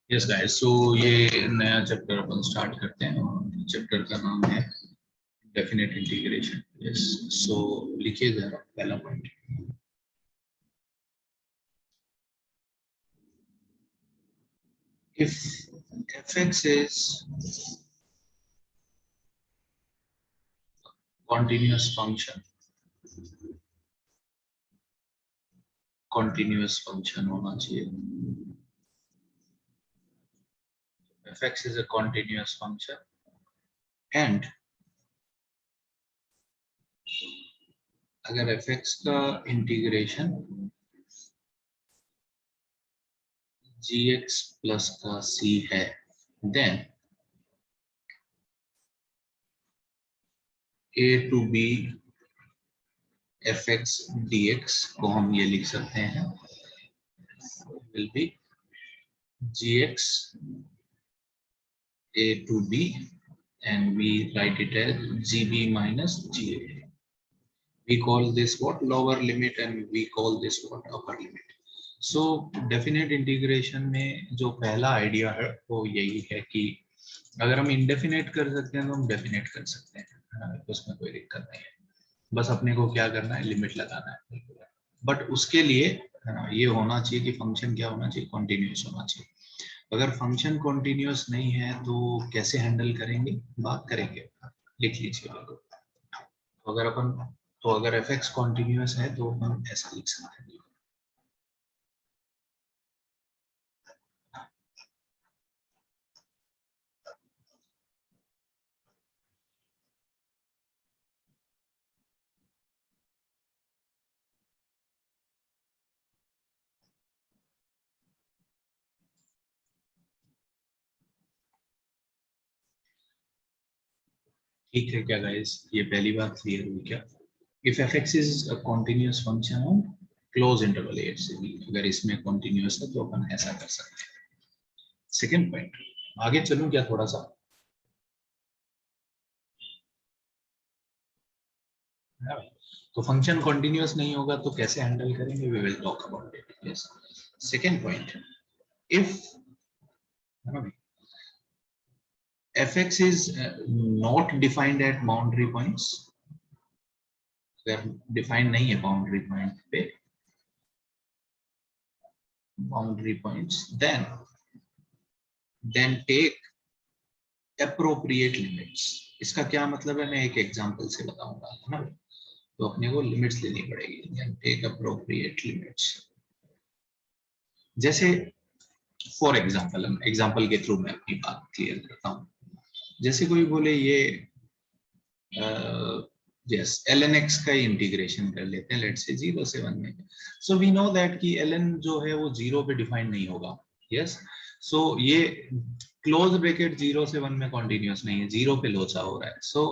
Yes guys, सो ये नया chapter अपन start करते हैं और चैप्टर का नाम है डेफिनेट इंटीग्रेशन। यस, सो लिखिए जरा पहला point. If fx is continuous function, continuous function होना चाहिए। fx is a continuous function and अगर fx का इंटीग्रेशन gx प्लस का c है, then a to b fx dx को हम ये लिख सकते हैं will be gx a to b and we write it as gb minus ga. We call this what lower limit and we call this what upper limit. So definite integration में जो पहला idea है वो यही है कि अगर हम इंडेफिनेट कर सकते हैं तो हम डेफिनेट कर सकते हैं, उसमें कोई दिक्कत नहीं है। बस अपने को क्या करना है, लिमिट लगाना है। बट उसके लिए ये होना चाहिए कि फंक्शन क्या होना चाहिए, कॉन्टिन्यूस होना चाहिए। अगर फंक्शन कॉन्टिन्यूस नहीं है तो कैसे हैंडल करेंगे, बात करेंगे। लिख लीजिए। तो अगर fx कॉन्टिन्यूस है तो हम ऐसा लिख सकते हैं। ठीक है क्या गाइस, ये पहली बात क्लियर हुई क्या? If fx is a continuous function on close interval a से b, अगर इसमें कॉन्टिन्यूस है तो अपन ऐसा कर सकते हैं। सेकंड पॉइंट, आगे चलूं क्या थोड़ा सा? तो फंक्शन कॉन्टिन्यूस नहीं होगा तो कैसे हैंडल करेंगे, we will talk about it. Yes, second point, if fx is not defined at boundary points, अगर डिफाइंड नहीं है बाउंड्री पॉइंट पे, boundary points, then take appropriate limits. इसका क्या मतलब है, मैं एक एग्जांपल से बताऊंगा, है ना? तो अपने को लिमिट्स लेनी पड़ेगी। Then take appropriate limits. जैसे फॉर एग्जांपल, एग्जांपल के थ्रू मैं अपनी बात क्लियर करता हूँ। जैसे कोई बोले ये yes, ln x का इंटीग्रेशन कर लेते हैं, लेट्स से 0 से 1 में। सो वी नो दैट कि ln जो है वो 0 पे डिफाइन नहीं होगा। यस, सो ये क्लोज ब्रैकेट 0 से 1 में कॉन्टिन्यूस नहीं है, 0 पे लोचा हो रहा है। So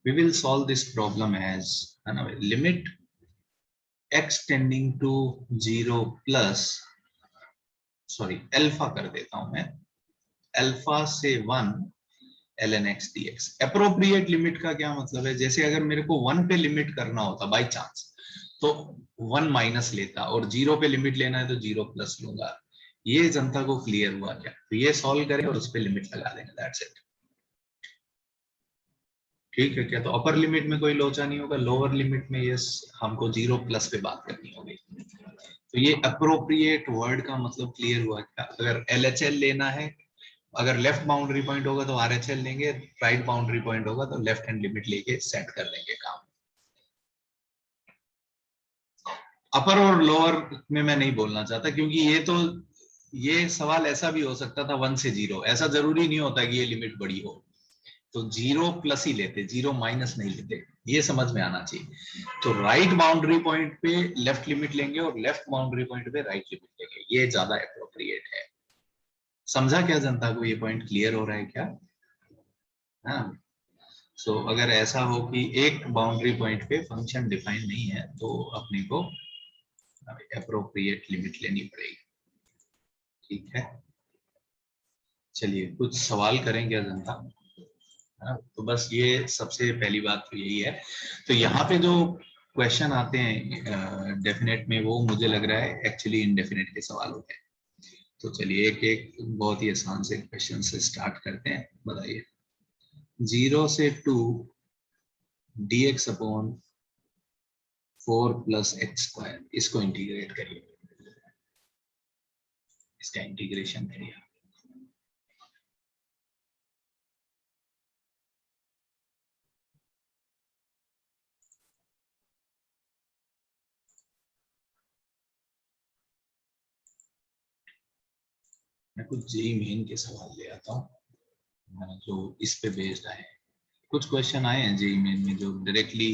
we will solve this problem as, है ना, limit x tending to 0 plus, sorry alpha कर देता हूं मैं, अल्फा से 1 ln x dx। Appropriate limit का क्या मतलब है, जैसे अगर मेरे को 1 पे लिमिट करना होता बाय चांस तो 1 माइनस लेता, और 0 पे लिमिट लेना है तो 0 प्लस लूंगा। ये जनता को क्लियर हुआ क्या? तो ये सॉल्व करें और उस पे लिमिट लगा देंगे, दैट्स इट। ठीक है क्या? तो अपर लिमिट में कोई लोचा नहीं होगा, लोअर लिमिट में यस हमको 0 प्लस पे बात करनी होगी। तो ये अप्रोप्रिएट वर्ड का मतलब क्लियर हुआ क्या? अगर LHL लेना है, अगर लेफ्ट बाउंड्री पॉइंट होगा तो RHL लेंगे, राइट बाउंड्री पॉइंट होगा तो लेफ्ट हैंड लिमिट लेके सेट कर देंगे काम। अपर और लोअर में मैं नहीं बोलना चाहता, क्योंकि ये सवाल ऐसा भी हो सकता था 1 से 0, ऐसा जरूरी नहीं होता कि ये लिमिट बड़ी हो। तो 0 प्लस ही लेते, 0 माइनस नहीं लेते, ये समझ में आना चाहिए। तो राइट बाउंड्री पॉइंट पे लेफ्ट लिमिट लेंगे और लेफ्ट बाउंड्री पॉइंट पे राइट लिमिट लेंगे, ये ज्यादा अप्रोप्रिएट है। समझा क्या जनता को? ये पॉइंट क्लियर हो रहा है क्या? हाँ। सो अगर ऐसा हो कि एक बाउंड्री पॉइंट पे फंक्शन डिफाइन नहीं है तो अपने को अप्रोप्रिएट लिमिट लेनी पड़ेगी। ठीक है, चलिए कुछ सवाल करें क्या जनता? तो बस ये सबसे पहली बात तो यही है। तो यहाँ पे जो क्वेश्चन आते हैं डेफिनेट में, वो मुझे लग रहा है एक्चुअली इनडेफिनेट के सवाल होते हैं। तो चलिए एक एक बहुत ही आसान से क्वेश्चन से स्टार्ट करते हैं। बताइए 0 से 2 dx upon 4 plus x square, इसको इंटीग्रेट करिए, इसका इंटीग्रेशन करिए। मैं कुछ जेई मेन के सवाल ले आता हूँ जो इस पे बेस्ड आए। कुछ क्वेश्चन आए हैं जेई मेन में जो डायरेक्टली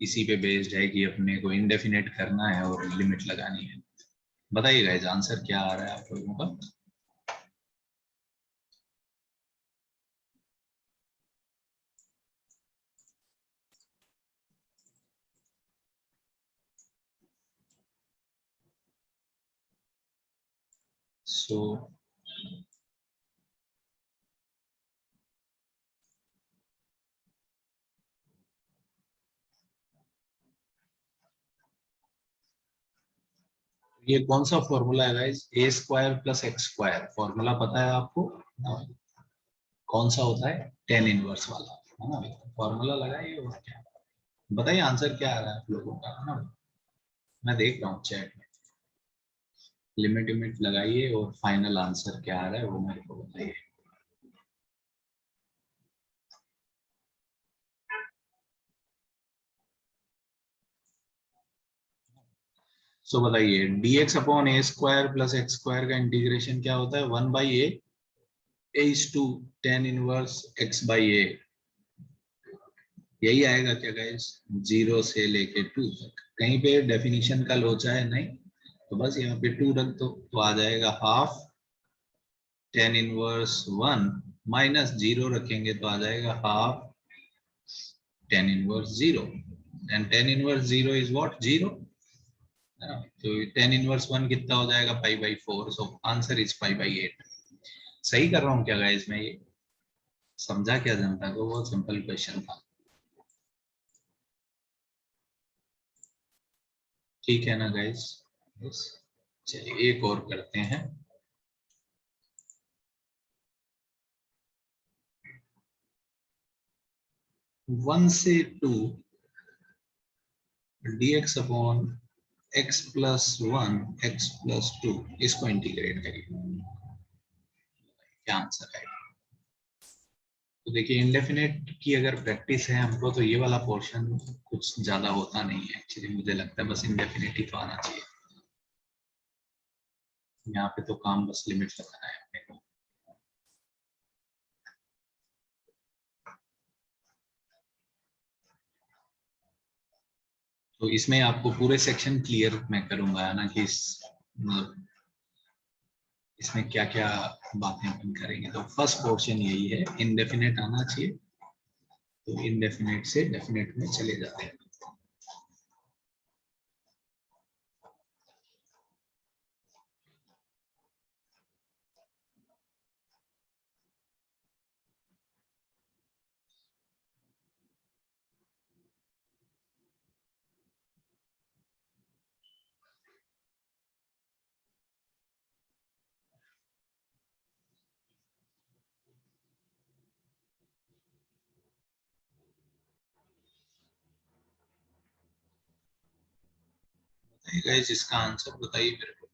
इसी पे बेस्ड है कि अपने को इंडेफिनेट करना है और लिमिट लगानी है। बताइएगा इस आंसर क्या आ रहा है आप लोगों का। सो ये कौन सा फॉर्मूला है guys? A square plus x square formula पता है आपको? कौन सा होता है? टेन इनवर्स वाला, है ना? फॉर्मूला लगाइए और क्या बताइए आंसर क्या आ रहा है आप लोगों का, है ना? मैं देख रहा हूँ चैट में। लिमिट लिमिट लगाइए और फाइनल आंसर क्या आ रहा है वो मेरे को बताइए। सो बताइए dx upon a square plus x square का इंटीग्रेशन क्या होता है? 1 by a is to tan inverse x by a, यही आएगा क्या गाइस? 0 से लेके 2 तक। कहीं पे डेफिनेशन का लोचा है नहीं, तो बस यहाँ पे 2 रख दो तो आ जाएगा हाफ टेन इनवर्स 1 माइनस 0 रखेंगे तो आ जाएगा half tan inverse 0 and tan inverse 0 is what? 0। तो टेन इनवर्स 1 कितना हो जाएगा? Pi by 4। So answer is pi by 8। सही कर रहा हूँ क्या गाइस मैं? ये समझा क्या जनता को? बहुत सिंपल क्वेश्चन था। ठीक है ना गाइस? बस चलिए एक और करते हैं। 1 से 2 dx upon x plus 1 x plus 2, इसको इंटीग्रेट करिए, क्या आंसर आएगा? तो देखिए इंडेफिनेट की अगर प्रैक्टिस है हमको तो ये वाला पोर्शन कुछ ज्यादा होता नहीं है एक्चुअली, मुझे लगता है बस इंडेफिनेट ही तो आना चाहिए। यहाँ पे तो काम बस लिमिट लगाना है अपने को। तो इसमें आपको पूरे सेक्शन क्लियर मैं करूंगा ना कि मतलब इसमें क्या क्या बातें अपन करेंगे। तो फर्स्ट पोर्शन यही है, इनडेफिनेट आना चाहिए, तो इनडेफिनेट से डेफिनेट में चले जाते हैं। गाइस इसका आंसर बताइए मेरे को।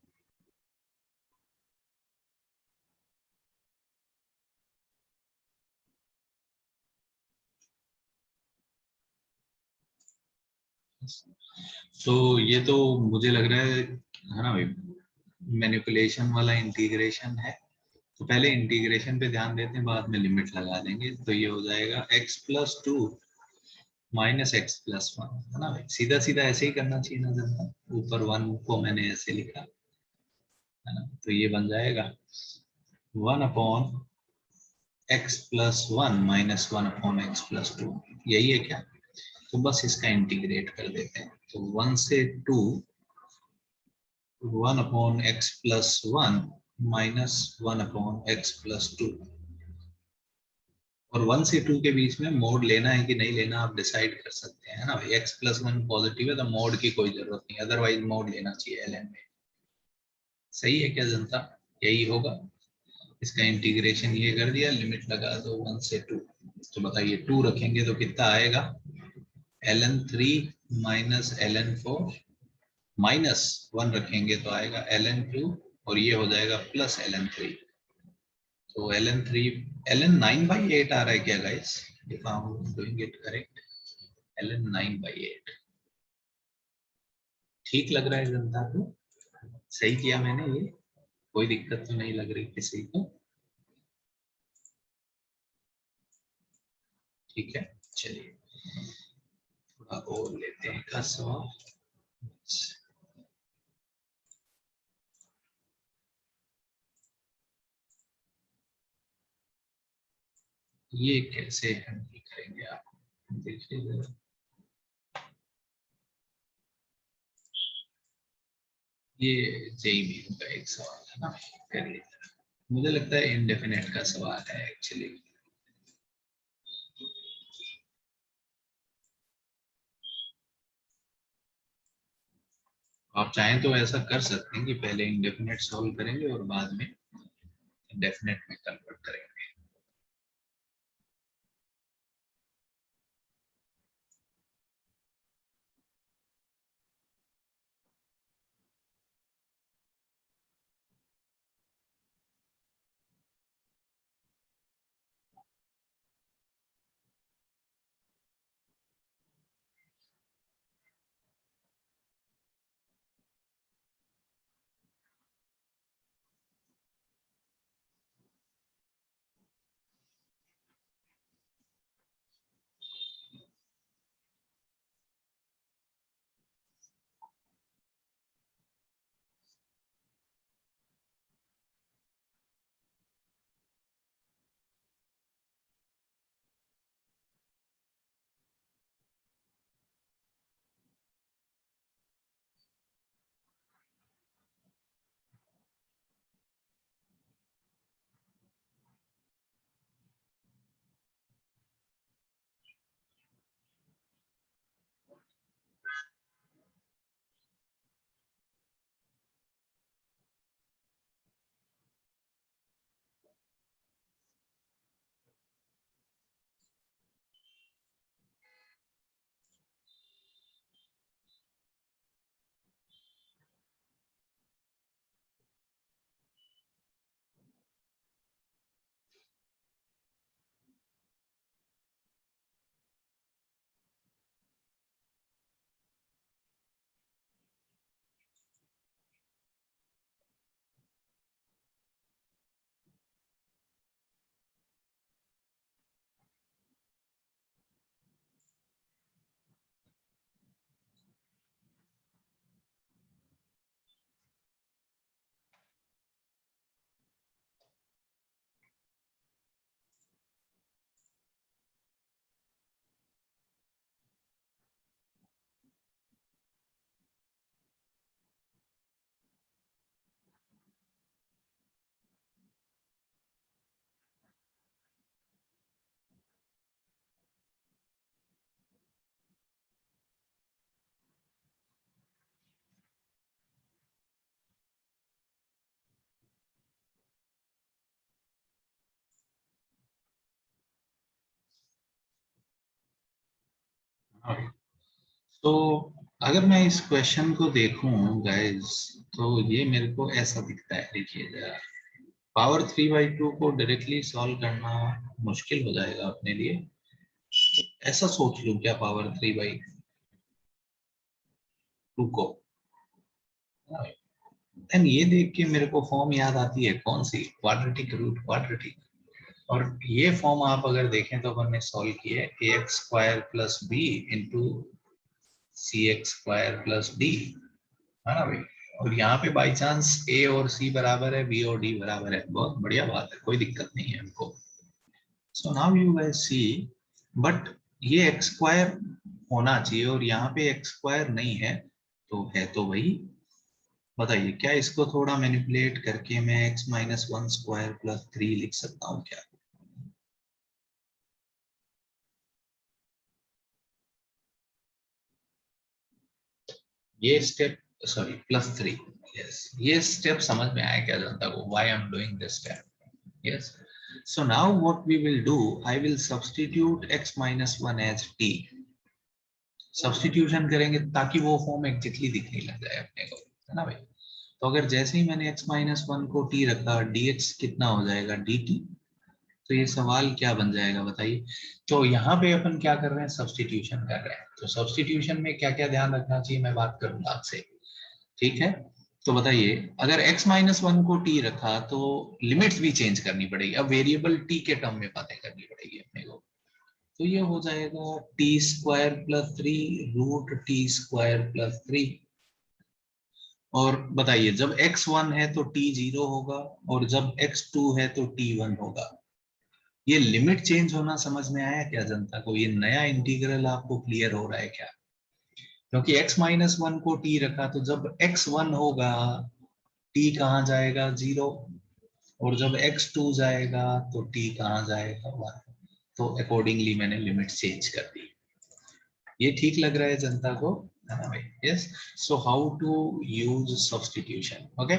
तो ये तो मुझे लग रहा है ना भाई, मैनिपुलेशन वाला इंटीग्रेशन है। तो पहले इंटीग्रेशन पे ध्यान देते हैं, बाद में लिमिट लगा देंगे। तो ये हो जाएगा x plus 2 minus x plus 1, है ना भाई? सीधा सीधा ऐसे ही करना चाहिए ना जनता। ऊपर 1 को मैंने ऐसे लिखा, है ना? तो ये बन जाएगा 1 upon x plus 1 minus 1 upon x plus 2, यही है क्या? तो बस इसका इंटीग्रेट कर देते हैं। तो 1 से 2 1 upon x plus 1 minus 1 upon x plus 2, और 1 से 2 के बीच में मोड लेना है कि नहीं लेना आप डिसाइड कर सकते हैं ना भाई। एक्स प्लस 1 पॉजिटिव है तो मोड की कोई जरूरत नहीं, अदरवाइज मोड लेना चाहिए एलएन में। सही है क्या जनता? यही होगा। इसका इंटीग्रेशन ये कर दिया, लिमिट लगा दो 1 से 2। तो बताइए 2 रखेंगे तो कितना आएगा, ln3 माइनस ln4 माइनस 1 रखेंगे तो आएगा ln2 और ये हो जाएगा प्लस ln3। तो ln3 ln9/8 आ रहा है क्या guys, if I am doing it correct, ln9/8 ठीक लग रहा है जनता को, सही किया मैंने ये, कोई दिक्कत तो नहीं लग रही किसी को, ठीक है। चलिए थोड़ा और लेते हैं का सवाल। ये कैसे हैंडल करेंगे आप, देखिए जरा। ये जेईबी का एक सवाल है ना, कर लीजिए। मुझे लगता है इनडेफिनेट का सवाल है एक्चुअली। आप चाहें तो ऐसा कर सकते हैं कि पहले इंडेफिनेट सॉल्व करेंगे और बाद में इंडेफिनेट में कन्वर्ट करेंगे। तो अगर मैं इस क्वेश्चन को देखूं गाइस, तो ये मेरे को ऐसा दिखता है, देखिए जरा, पावर 3/2 को डायरेक्टली सॉल्व करना मुश्किल हो जाएगा अपने लिए। ऐसा सोच लूं क्या, पावर 3/2 को, एंड ये देख के मेरे को फॉर्म याद आती है कौन सी, क्वाड्रेटिक रूट क्वाड्रेटिक। और ये फॉर्म आप अगर देखें तो अपन ने सॉल्व किया है ax² plus B into cx² plus D, है ना भाई। और यहाँ पे बाई चांस a और c बराबर है, b और d बराबर है, बहुत बढ़िया बात है, कोई दिक्कत नहीं है हमको। So now you guys see, but ये x² होना चाहिए और यहाँ पे x² नहीं है, तो है तो वही। बताइए क्या इसको थोड़ा मैनिपुलेट करके मैं x-1² प्लस 3 लिख सकता हूँ क्या? ये स्टेप, सॉरी प्लस 3, यस, ये स्टेप समझ में आया क्या जनता को, why I am doing this step? Yes, so now what we will do, I will substitute x minus 1 as t. Substitution करेंगे ताकि वो फॉर्म एग्जैक्टली दिखने लग जाए अपने को, है ना भाई? तो अगर जैसे ही मैंने x माइनस 1 को t रखा, dx कितना हो जाएगा dt। तो ये सवाल क्या बन जाएगा बताइए? तो यहाँ पे अपन क्या कर रहे हैं, सब्स्टिट्यूशन कर रहे हैं। तो सब्स्टिट्यूशन में क्या क्या ध्यान रखना चाहिए मैं बात करूंगा आपसे, ठीक है? तो बताइए, अगर x माइनस 1 को t रखा तो लिमिट्स भी चेंज करनी पड़ेगी, अब वेरिएबल t के टर्म में बातें करनी पड़ेगी अपने को। तो ये हो जाएगा T square plus 3 root T square plus 3। और बताइए, जब x1 है तो t 0 होगा, और जब x2 है तो t 1 होगा। ये लिमिट चेंज होना समझ में आया क्या जनता को? ये नया इंटीग्रल आपको क्लियर हो रहा है क्या? क्योंकि x माइनस 1 को t रखा, तो जब x1 होगा t कहाँ जाएगा 0, और जब x2 जाएगा तो t कहाँ जाएगा 1। तो अकॉर्डिंगली मैंने लिमिट चेंज कर दी। ये ठीक लग रहा है जनता को, है ना भाई? Yes, so how to use substitution, okay.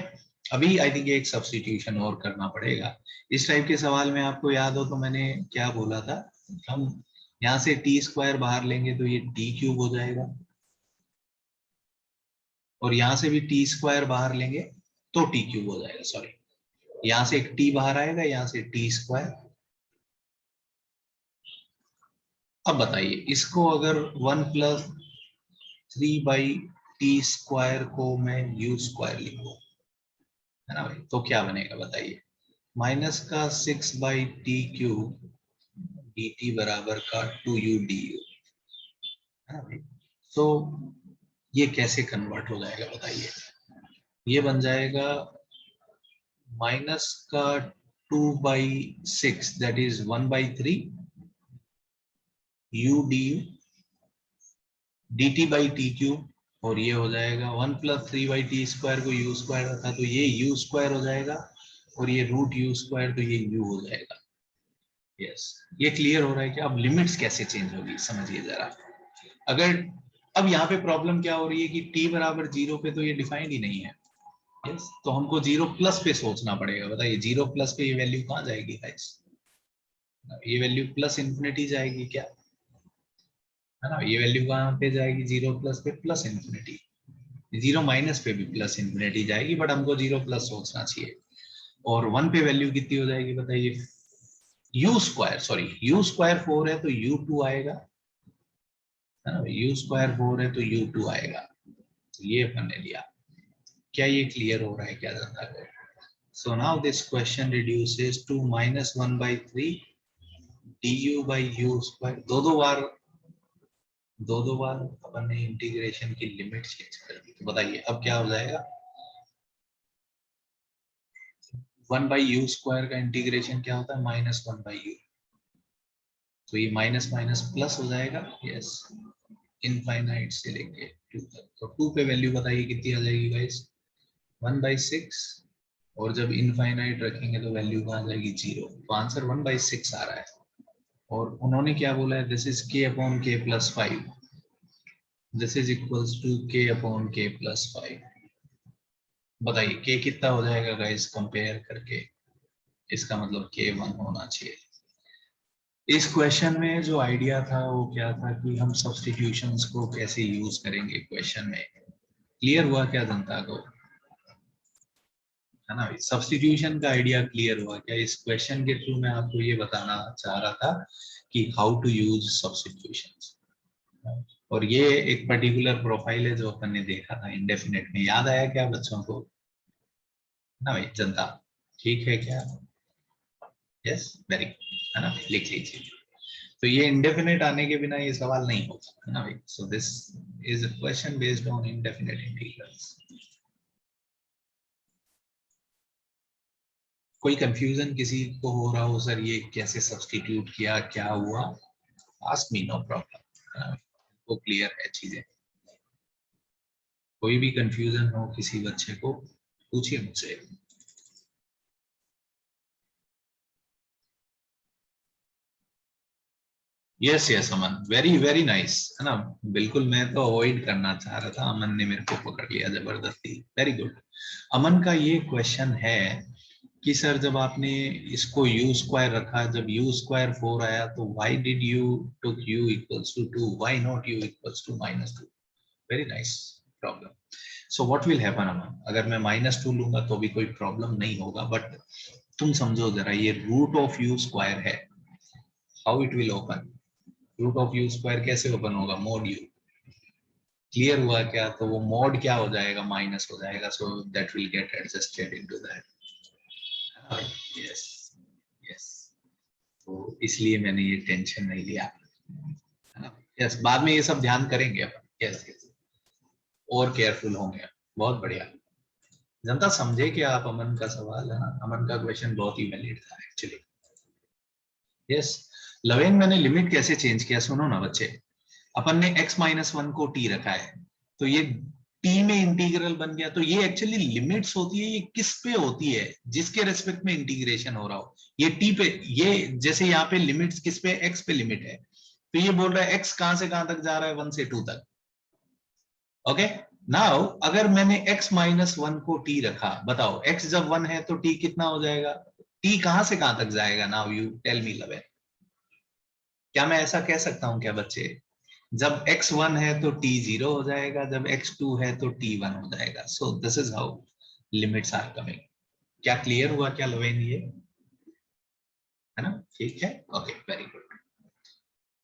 अभी आई थिंक एक सब्स्टिट्यूशन और करना पड़ेगा। इस टाइप के सवाल में आपको याद हो तो मैंने क्या बोला था, हम यहाँ से टी स्क्वायर बाहर लेंगे तो ये टी क्यूब हो जाएगा, और यहाँ से भी टी स्क्वायर बाहर लेंगे तो टी क्यूब हो जाएगा। सॉरी, यहाँ से एक टी बाहर आएगा, यहाँ से टी स्क्वायर। अब बताइए, इसको अगर 1+3/t स्क्वायर को मैं u स्क्वायर लिखूं, है ना भाई, तो क्या बनेगा बताइए? माइनस का 6/t³ dt बराबर का 2u du, है ना भाई? तो ये कैसे कन्वर्ट हो जाएगा बताइए? ये बन जाएगा माइनस का 2/6 that is 1/3 u du dt/t³, और ये हो जाएगा 1+3/t स्क्वायर को u स्क्वायर रखा तो ये u स्क्वायर हो जाएगा, और ये रूट u स्क्वायर तो ये u हो जाएगा। यस, ये क्लियर हो रहा है कि अब लिमिट्स कैसे चेंज होगी समझिए जरा। अगर अब यहाँ पे प्रॉब्लम क्या हो रही है कि t बराबर 0 पे तो ये डिफाइंड ही नहीं है। यस, तो हमको 0 प्लस पे सोचना पड़ेगा। बताइए 0 प्लस पे ये वैल्यू कहाँ जाएगी गाइस? ये वैल्यू प्लस इंफिनिटी जाएगी क्या, है ना? ये वैल्यू कहाँ पे जाएगी? 0 प्लस पे प्लस इंफिनिटी। 0 माइनस पे भी प्लस इंफिनिटी जाएगी, बट हमको 0 प्लस सोचना चाहिए। और 1 पे वैल्यू कितनी हो जाएगी बताइए? u square, sorry u square 4 है तो u2 आएगा, है ना? u स्क्वायर 4 है तो u2 आएगा। तो ये अपन ने लिया। क्या ये क्लियर हो रहा है क्या जनता को? So now this question reduces to -1/3 du/u square. दो बार अपन ने इंटीग्रेशन की लिमिट चेंज कर दी। तो बताइए अब क्या हो जाएगा? 1/u स्क्वायर का इंटीग्रेशन क्या होता है? -1/u। तो ये माइनस माइनस प्लस हो जाएगा। यस, इनफाइनाइट से लेके 2 तक। तो 2 पे वैल्यू बताइए कितनी आ जाएगी गाइस? 1/6। और जब इनफाइनाइट रखेंगे तो वैल्यू कहाँ जाएगी? 0। तो आंसर 1/6 आ रहा है। और उन्होंने क्या बोला है? This is k/k+5, this is equals to k/k+5। बताइए k कितना हो जाएगा गाइस कंपेयर करके? इसका मतलब k1 होना चाहिए। इस क्वेश्चन में जो आइडिया था वो क्या था कि हम सब्स्टिट्यूशंस को कैसे यूज करेंगे क्वेश्चन में। क्लियर हुआ क्या जनता को, है ना? सब्स्टिट्यूशन का आइडिया क्लियर हुआ क्या? इस क्वेश्चन के थ्रू मैं आपको ये बताना चाह रहा था कि हाउ टू यूज सब्स्टिट्यूशंस। और ये एक पर्टिकुलर प्रोफाइल है जो अपन ने देखा था इंडेफिनेट में। याद आया क्या बच्चों को, ना भाई जनता? ठीक है क्या? यस, वेरी गुड, है ना? लिख लीजिए। तो ये इंडेफिनेट आने के बिना ये सवाल नहीं होता, है ना भाई? सो this is a question based on indefinite integrals. कोई कंफ्यूजन किसी को हो रहा हो, सर ये कैसे सब्स्टिट्यूट किया, क्या हुआ? आस्क मी, नो प्रॉब्लम, वो क्लियर है चीजें। कोई भी कंफ्यूजन हो किसी बच्चे को, पूछिए मुझसे। यस यस अमन, वेरी वेरी नाइस, है ना। बिल्कुल, मैं तो अवॉइड करना चाह रहा था, अमन ने मेरे को पकड़ लिया जबरदस्ती। Very good. अमन का ये क्वेश्चन है कि सर जब आपने इसको यू स्क्वायर रखा, जब यू स्क्वायर 4 आया तो why did you took u equals to 2, why not u equals to -2? Very nice problem. So what will happen Aman, अगर मैं -2 लूंगा तो भी कोई प्रॉब्लम नहीं होगा, बट तुम समझो जरा, ये रूट ऑफ यू स्क्वायर है, how it will open? Root of u square कैसे ओपन होगा? Mod u. क्लियर हुआ क्या? तो वो मोड क्या हो जाएगा? माइनस हो जाएगा, so that will get adjusted into that. Yes yes, तो इसलिए मैंने ये टेंशन नहीं लिया, है ना। यस, बाद में ये सब ध्यान करेंगे अपन। यस यस, और केयरफुल होंगे। बहुत बढ़िया। जनता समझे कि आप अमन का सवाल, है ना, अमन का क्वेश्चन बहुत ही वैलिड था एक्चुअली। यस, लवेन मैंने लिमिट कैसे चेंज किया सुनो ना बच्चे। अपन ने x-1 को t रखा है, तो ये t में इंटीग्रल बन गया। तो ये एक्चुअली लिमिट्स होती है, ये किस पे होती है? जिसके रेस्पेक्ट में इंटीग्रेशन हो रहा हो। ये t पे, ये जैसे यहाँ पे लिमिट्स किस पे? x पे लिमिट है, तो ये बोल रहा है x कहां से कहां तक जा रहा है? 1 से 2 तक। ओके, नाउ अगर मैंने x-1 को t रखा, बताओ x जब 1 है तो t कितना हो जाएगा? t कहां से कहां तक जाएगा? नाउ यू टेल मी लवे, क्या मैं ऐसा कह सकता हूं क्या बच्चे? जब x1 है तो t 0 हो जाएगा, जब x2 है तो t 1 हो जाएगा। So this is how limits are coming. क्या क्लियर हुआ क्या लवेन? ये है ना, ठीक है। Okay, very good.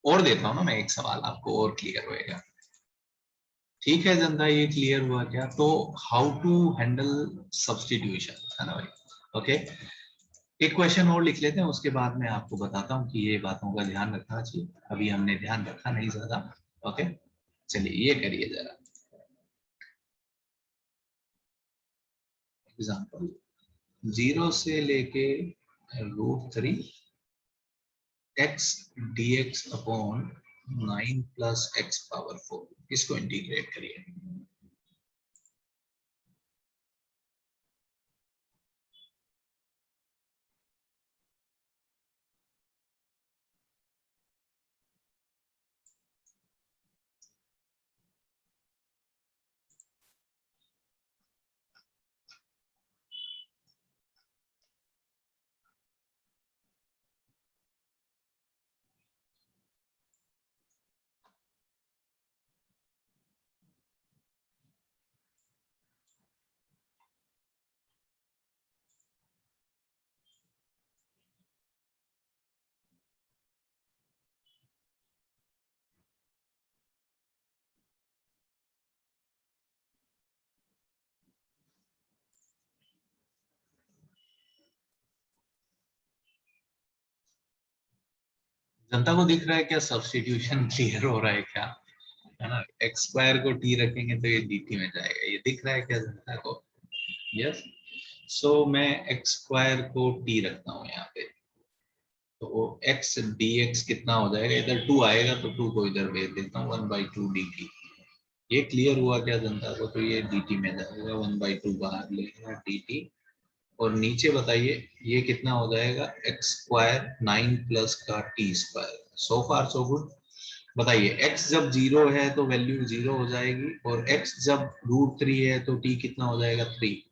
और देता हूं ना मैं एक सवाल आपको, और क्लियर होएगा। ठीक है जनता, ये क्लियर हुआ क्या? तो हाउ टू हैंडल सब्सटीट्यूशन, है ना भाई। ओके, एक क्वेश्चन और लिख लेते हैं, उसके बाद मैं आपको बताता हूँ कि ये बातों का ध्यान रखना चाहिए। अभी हमने ध्यान रखा नहीं ज्यादा। ओके, चलिए ये करिए जरा एग्जाम्पल। 0 से लेके √3 x dx upon 9 plus x power 4, इसको इंटीग्रेट करिए। जनता को दिख रहा है क्या सब्स्टिट्यूशन क्लियर हो रहा है क्या? है ना, एक्स स्क्वायर को टी रखेंगे तो ये dt में जाएगा, ये दिख रहा है क्या जनता को? यस। सो मैं एक्स स्क्वायर को टी रखता हूँ यहाँ पे, तो वो x dx कितना हो जाएगा? इधर 2 आएगा तो 2 को इधर भेज देता हूँ, 1/2 dt। ये क्लियर हुआ क्या जनता को? तो ये dt में जाएगा, 1/2 बाहर लेगा dt। और नीचे बताइए ये कितना हो जाएगा? एक्स स्क्वायर 9 प्लस का टी स्क्वायर। सो फार सो गुड। बताइए x जब 0 है तो वैल्यू 0 हो जाएगी, और x जब √3 है तो t कितना हो जाएगा? 3।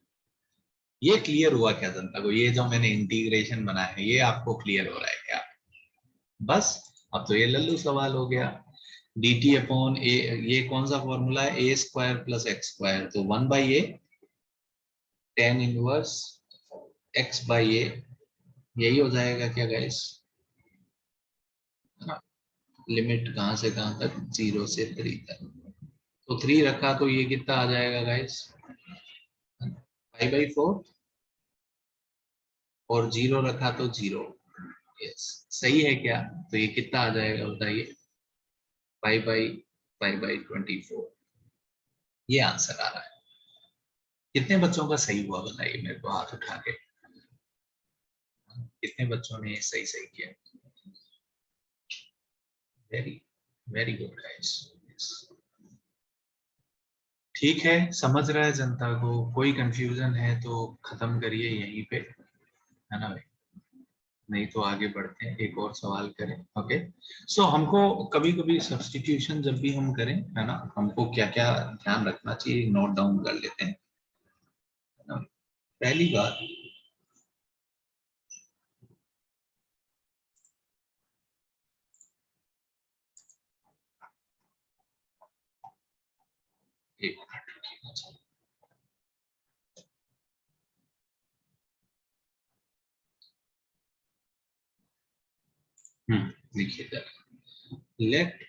ये क्लियर हुआ क्या जनता को? ये जो मैंने इंटीग्रेशन बनाया है, ये आपको क्लियर हो रहा है क्या? बस, अब तो ये लल्लू सवाल हो गया। dt अपॉन ए, ये कौन सा फॉर्मूला है? ए स्क्वायर प्लस एक्स स्क्वायर, तो 1/a tan इनवर्स x/a, यही हो जाएगा क्या गाइस? है ना, लिमिट कहां से कहां तक? 0 से 3 तक। तो 3 रखा तो ये कितना आ जाएगा गाइस? 5/4। और 0 रखा तो 0। यस, सही है क्या? तो ये कितना आ जाएगा बताइए? 5/24। ये आंसर आ रहा है। कितने बच्चों का सही हुआ बताइए मेरे को हाथ उठा के। कितने बच्चों ने सही सही किया? Very very good guys. ठीक है, समझ रहा है जनता को? कोई कंफ्यूजन है तो खत्म करिए यहीं पे, है ना भाई। नहीं तो आगे बढ़ते हैं, एक और सवाल करें। ओके, सो हमको कभी कभी सब्स्टिट्यूशन जब भी हम करें, है ना, हमको क्या क्या ध्यान रखना चाहिए, नोट डाउन कर लेते हैं, है ना। पहली बात, एक मिनट रुकिएगा। देखिए जरा, लेट,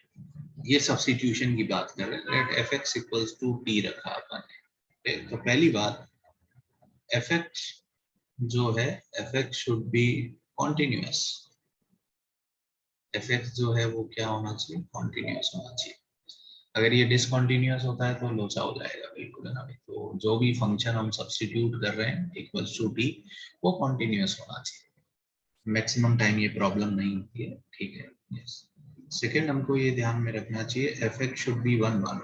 ये सब्स्टिट्यूशन की बात कर रहे हैं, let F X equals to T रखा अपन ने। तो पहली बात, एफ एक्स जो है, F x should be continuous. F x जो है वो क्या होना चाहिए, कॉन्टिन्यूअस होना चाहिए। अगर ये डिसकंटिन्यूअस होता है तो लोचा हो जाएगा बिल्कुल, है ना भाई। तो जो भी फंक्शन हम सब्स्टिट्यूट कर रहे हैं इक्वल्स टू टी, वो कॉन्टिन्यूअस होना चाहिए। मैक्सिमम टाइम ये प्रॉब्लम नहीं होती है, ठीक है। यस। सेकेंड, हमको ये ध्यान में रखना चाहिए, F x should be one one.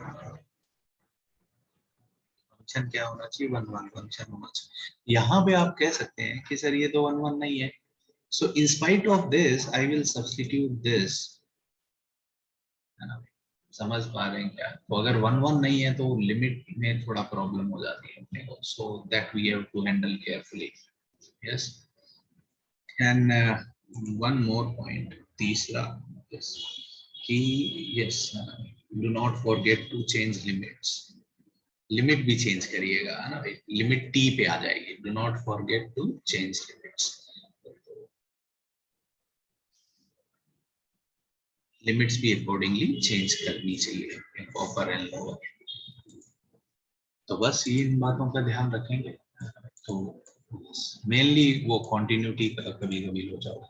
Function क्या होना चाहिए, वन वन फंक्शन होना चाहिए। यहाँ पे आप कह सकते हैं कि सर ये तो वन वन नहीं है, so in spite of this I will substitute this, है ना। समझ पा रहे हैं क्या? तो अगर वन वन नहीं है तो लिमिट में थोड़ा प्रॉब्लम हो जाती है अपने को, so that we have to handle carefully. Yes. And one more point, तीसरा, यस, कि yes, do not forget to change limits. Limit भी चेंज करिएगा, है ना भाई, लिमिट टी पे आ जाएगी, do not forget to change limits. Limits भी अकॉर्डिंगली चेंज करनी चाहिए, अपर एंड लोअर। तो बस ये इन बातों का ध्यान रखेंगे। तो मेनली वो कॉन्टिन्यूटी का कभी कभी हो जाओ।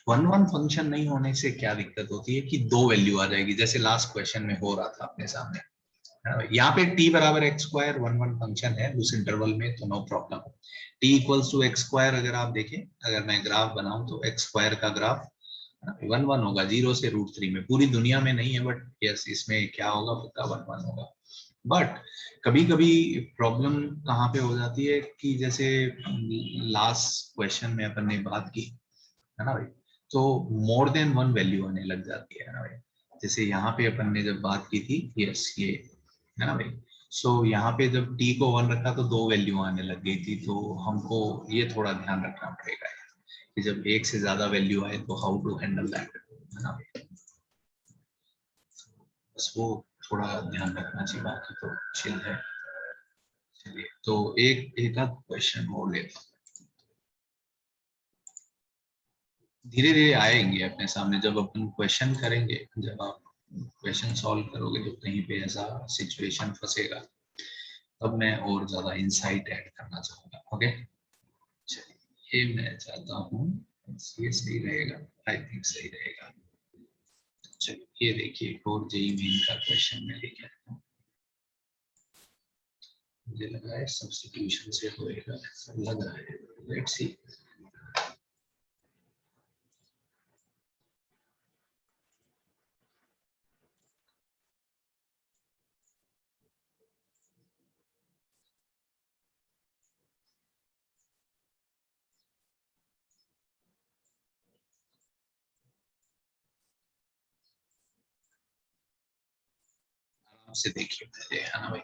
वन वन फंक्शन नहीं होने से क्या दिक्कत होती है कि दो वैल्यू आ जाएगी, जैसे लास्ट क्वेश्चन में हो रहा था अपने सामने। यहाँ पे t बराबर X square one one function है उस इंटरवल में, तो no problem. t equals to X square अगर आप देखें, अगर मैं ग्राफ बनाऊं तो एक्स स्क्वायर का ग्राफ वन वन होगा, 0 से √3 में। पूरी दुनिया में नहीं है, बट यस इसमें क्या होगा, पक्का वन वन होगा। बट कभी कभी प्रॉब्लम कहाँ पे हो जाती है कि जैसे लास्ट क्वेश्चन में अपन ने बात की, है ना भाई, तो मोर देन वन वैल्यू आने लग जाती है ना भाई। जैसे यहाँ पे अपन ने जब बात की थी, यस ये, है ना भाई। सो यहाँ पे जब टी को वन रखा तो दो वैल्यू आने लग गई थी, तो हमको ये थोड़ा ध्यान रखना पड़ेगा कि जब एक से ज्यादा वैल्यू आए तो हाउ टू हैंडल दैट, है ना भाई। बस वो थोड़ा ध्यान रखना चाहिए, बाकी तो चिल है। चलिए, तो एक एक आध क्वेश्चन और लेता हूँ, धीरे धीरे आएंगे अपने सामने जब अपन क्वेश्चन करेंगे। जब आप क्वेश्चन सॉल्व करोगे तो कहीं पे ऐसा सिचुएशन फंसेगा, तब मैं और ज्यादा इंसाइट ऐड करना चाहूंगा। ओके, चलिए ये मैं चाहता हूँ, ये सही रहेगा, आई थिंक सही रहेगा। चलिए ये देखिए, और जेई मेन का क्वेश्चन में लेके आता हूँ। मुझे लगा है सब्स्टिट्यूशन से होएगा, ऐसा लग रहा है, लेट्स सी। आराम से देखिए पहले, है ना भाई।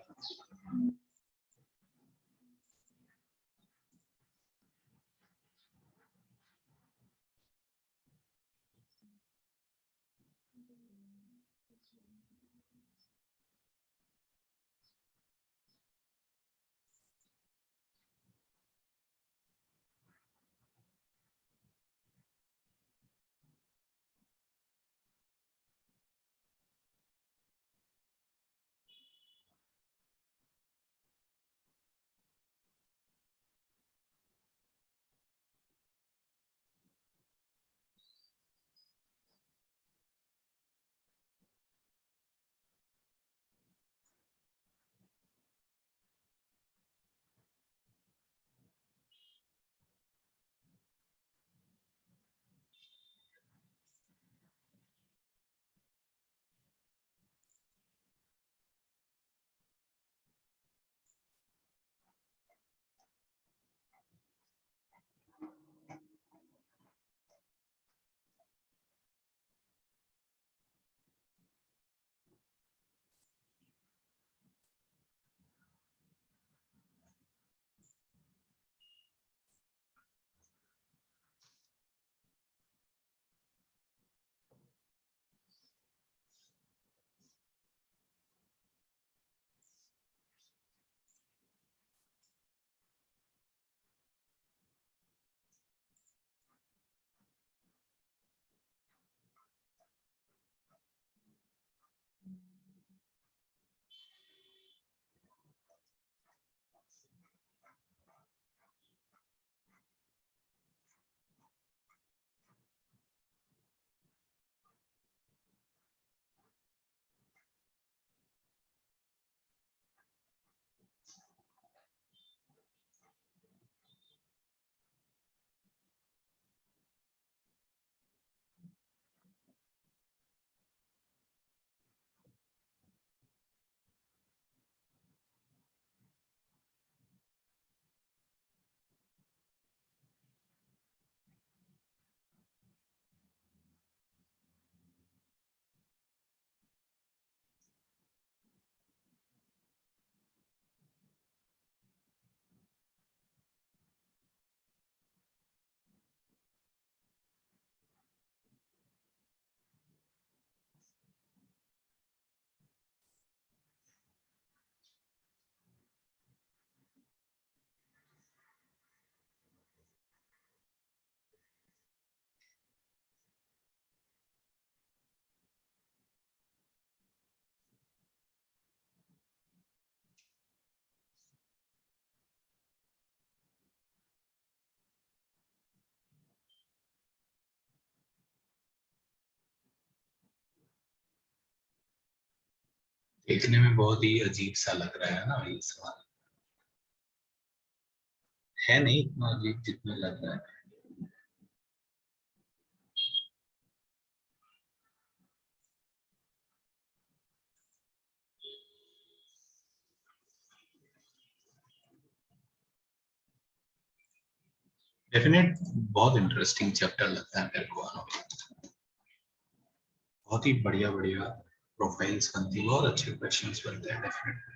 देखने में बहुत ही अजीब सा लग रहा है ना ये सवाल, है नहीं इतना अजीब जितना लग रहा है। डेफिनेट बहुत इंटरेस्टिंग चैप्टर लगता है मेरे को, बहुत ही बढ़िया बढ़िया प्रोफाइल्स बनती है, बहुत अच्छे क्वेश्चंस बनते हैं डेफिनेट।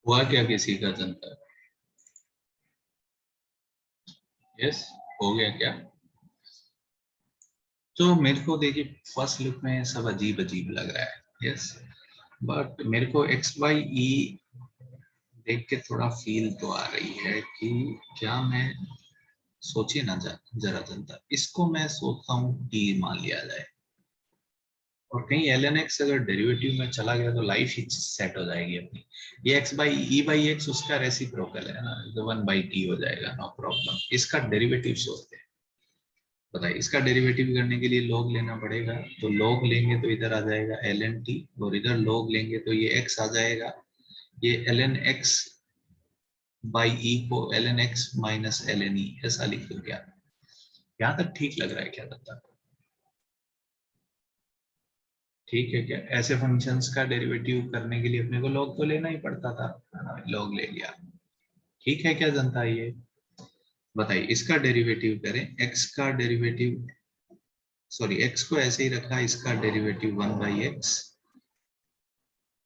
हुआ क्या किसी का जनता? यस, हो गया क्या? तो मेरे को देखिए फर्स्ट लुक में सब अजीब अजीब लग रहा है, यस, बट मेरे को एक्स वाई ई देख के थोड़ा फील तो आ रही है कि क्या मैं, सोचिए ना जरा जनता, इसको मैं सोचता हूँ टी मान लिया जाए, और कहीं एल एन एक्स अगर डेरिवेटिव में चला गया तो लाइफ ही सेट हो जाएगी अपनी। ये x by E by x उसका रेसिप्रोकल है ना, तो वन बाई टी हो जाएगा, नो प्रॉब्लम। इसका डेरिवेटिव सोचते हैं, बताइए इसका डेरिवेटिव करने के लिए log लेना पड़ेगा, तो log लेंगे तो इधर आ जाएगा एल एन टी, और इधर log लेंगे तो ये x आ जाएगा, ये L N X by E को L N x minus L N E ऐसा लिख दो क्या? यहाँ तक ठीक लग रहा है क्या तब? ठीक है क्या? ऐसे फंक्शंस का डेरिवेटिव करने के लिए अपने को log तो लेना ही पड़ता था, log ले लिया। ठीक है क्या जनता? ये बताइए इसका डेरिवेटिव करें, x का डेरिवेटिव, सॉरी x को ऐसे ही रखा, इसका derivative one by x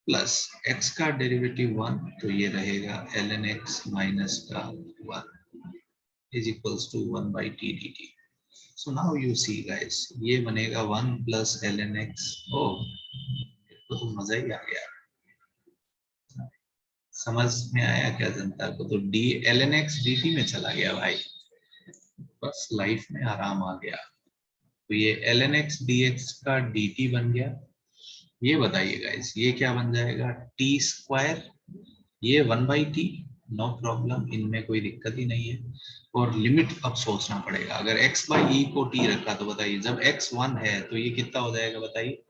plus x का डेरिवेटिव वन, तो ये रहेगा एल एन एक्स माइनस का one is equals to one by t d t. So now you see guys, ये बनेगा one plus l N x. ओ, तो मजा ही आ गया, समझ में आया क्या जनता को? तो D L N X D T में चला गया भाई, बस लाइफ में आराम आ गया। तो ये L N X D X का डी टी बन गया। ये बताइए गाइस ये क्या बन जाएगा? टी स्क्वायर, ये one by T, no problem, इनमें कोई दिक्कत ही नहीं है। और लिमिट अब सोचना पड़ेगा, अगर x बाई ई को t रखा तो बताइए जब x वन है तो ये कितना हो जाएगा बताइए?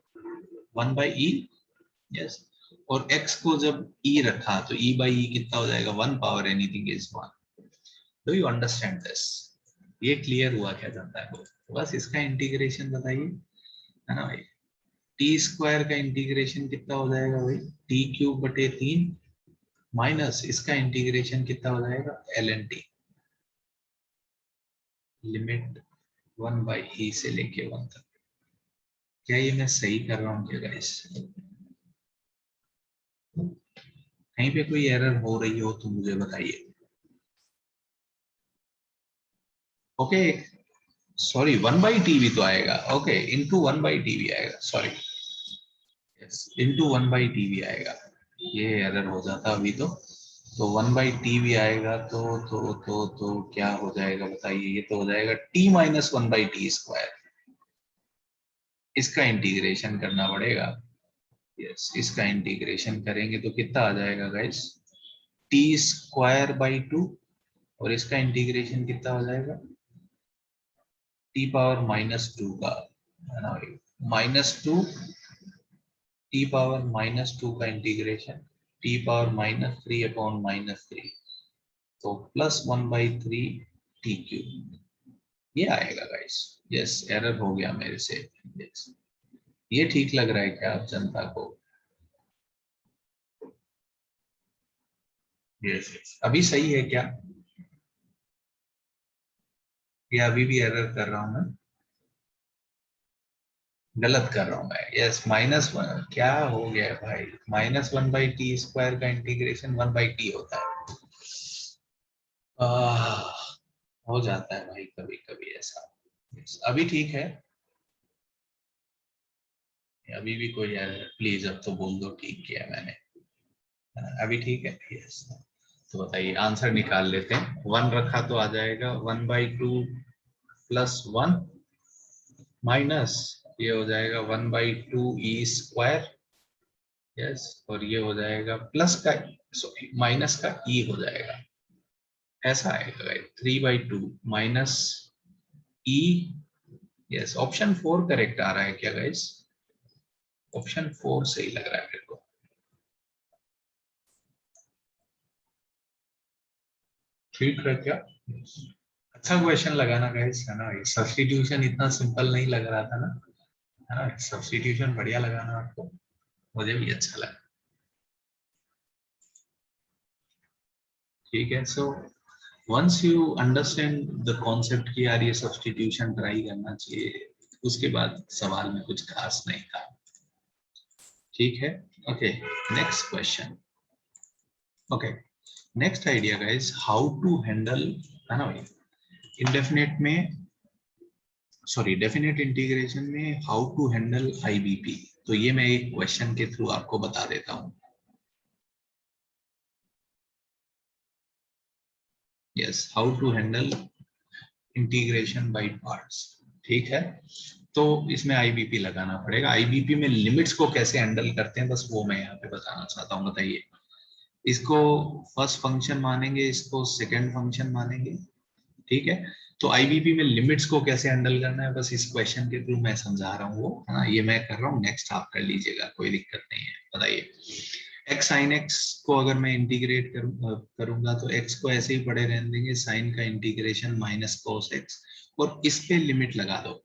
One by E, yes. और x को जब e रखा तो e बाई ई कितना हो जाएगा? One power anything is one. Do you understand this? ये क्लियर हुआ क्या जाता है? तो बस इसका इंटीग्रेशन बताइए, है ना भाई? टी स्क्वायर का इंटीग्रेशन कितना हो जाएगा भाई? टी क्यूब बटे तीन माइनस इसका इंटीग्रेशन कितना हो जाएगा? L n t, limit one by e से लेके वन तक। क्या ये मैं सही कर रहा हूँ क्या गाइस? कहीं पे कोई एरर हो रही हो तो मुझे बताइए। Okay, sorry one by T भी तो आएगा, okay into one by T भी आएगा, sorry, yes into one by T भी आएगा, ये एरर हो जाता अभी तो वन बाई टी भी आएगा, तो क्या हो जाएगा बताइए? ये तो हो जाएगा T minus one by T square, इसका इंटीग्रेशन करना पड़ेगा। यस, इसका इंटीग्रेशन करेंगे तो कितना आ जाएगा guys? T square by two, और इसका इंटीग्रेशन कितना हो जाएगा? टी पावर माइनस टू का, है ना, minus two t power minus two का integration t power minus three upon minus three, तो plus one by three t cube, ये आएगा गाइस। यस, एरर हो गया मेरे से। यस, ये ठीक लग रहा है क्या आप जनता को? यस, अभी सही है क्या? या अभी भी एरर कर रहा हूं मैं? गलत कर रहा हूं मैं, यस -1 क्या हो गया है भाई, -1/t² का इंटीग्रेशन 1/t होता है। हो जाता है भाई कभी कभी ऐसा। Yes, अभी ठीक है, अभी भी कोई है प्लीज अब तो बोल दो ठीक किया मैंने, है ना? अभी ठीक है, यस। तो बताइए आंसर निकाल लेते हैं, 1 रखा तो आ जाएगा 1/2 +1 माइनस ये हो जाएगा 1/2 e², यस, और ये हो जाएगा प्लस का, सॉरी माइनस का e हो जाएगा, ऐसा आएगा guys 3/2 minus e, yes option 4 correct आ रहा है क्या गाइस, ऑप्शन 4 सही लग रहा है मेरे को, ठीक है क्या? अच्छा क्वेश्चन लगा ना गाइस, है ना? ये सब्स्टिट्यूशन इतना सिंपल नहीं लग रहा था ना, है ना? सब्स्टिट्यूशन बढ़िया लगा ना आपको, मुझे भी अच्छा लगा। ठीक है, so once you understand the concept कि यार ये सब्स्टिट्यूशन ट्राई करना चाहिए, उसके बाद सवाल में कुछ खास नहीं था। ठीक है, okay, next question. Okay, next idea guys, how to handle, है ना भाई, इंडेफिनेट में, सॉरी डेफिनेट इंटीग्रेशन में हाउ टू हैंडल आईबीपी। तो ये मैं एक क्वेश्चन के थ्रू आपको बता देता हूँ। Yes, how to handle integration by parts. ठीक है, तो इसमें आईबीपी लगाना पड़ेगा, आईबीपी में लिमिट्स को कैसे हैंडल करते हैं बस वो मैं यहाँ पे बताना चाहता हूँ। बताइए, इसको फर्स्ट फंक्शन मानेंगे, इसको सेकंड फंक्शन मानेंगे, ठीक है? तो आईबीपी में लिमिट्स को कैसे हैंडल करना है बस इस क्वेश्चन के थ्रू मैं समझा रहा हूँ वो, है ना? ये मैं कर रहा हूँ, नेक्स्ट आप कर लीजिएगा, कोई दिक्कत नहीं है। बताइए, एक्स साइन एक्स को अगर मैं इंटीग्रेट करूंगा तो एक्स को ऐसे ही पड़े रहने देंगे, साइन का इंटीग्रेशन माइनस कोस एक्स, और इस पे लिमिट लगा दो,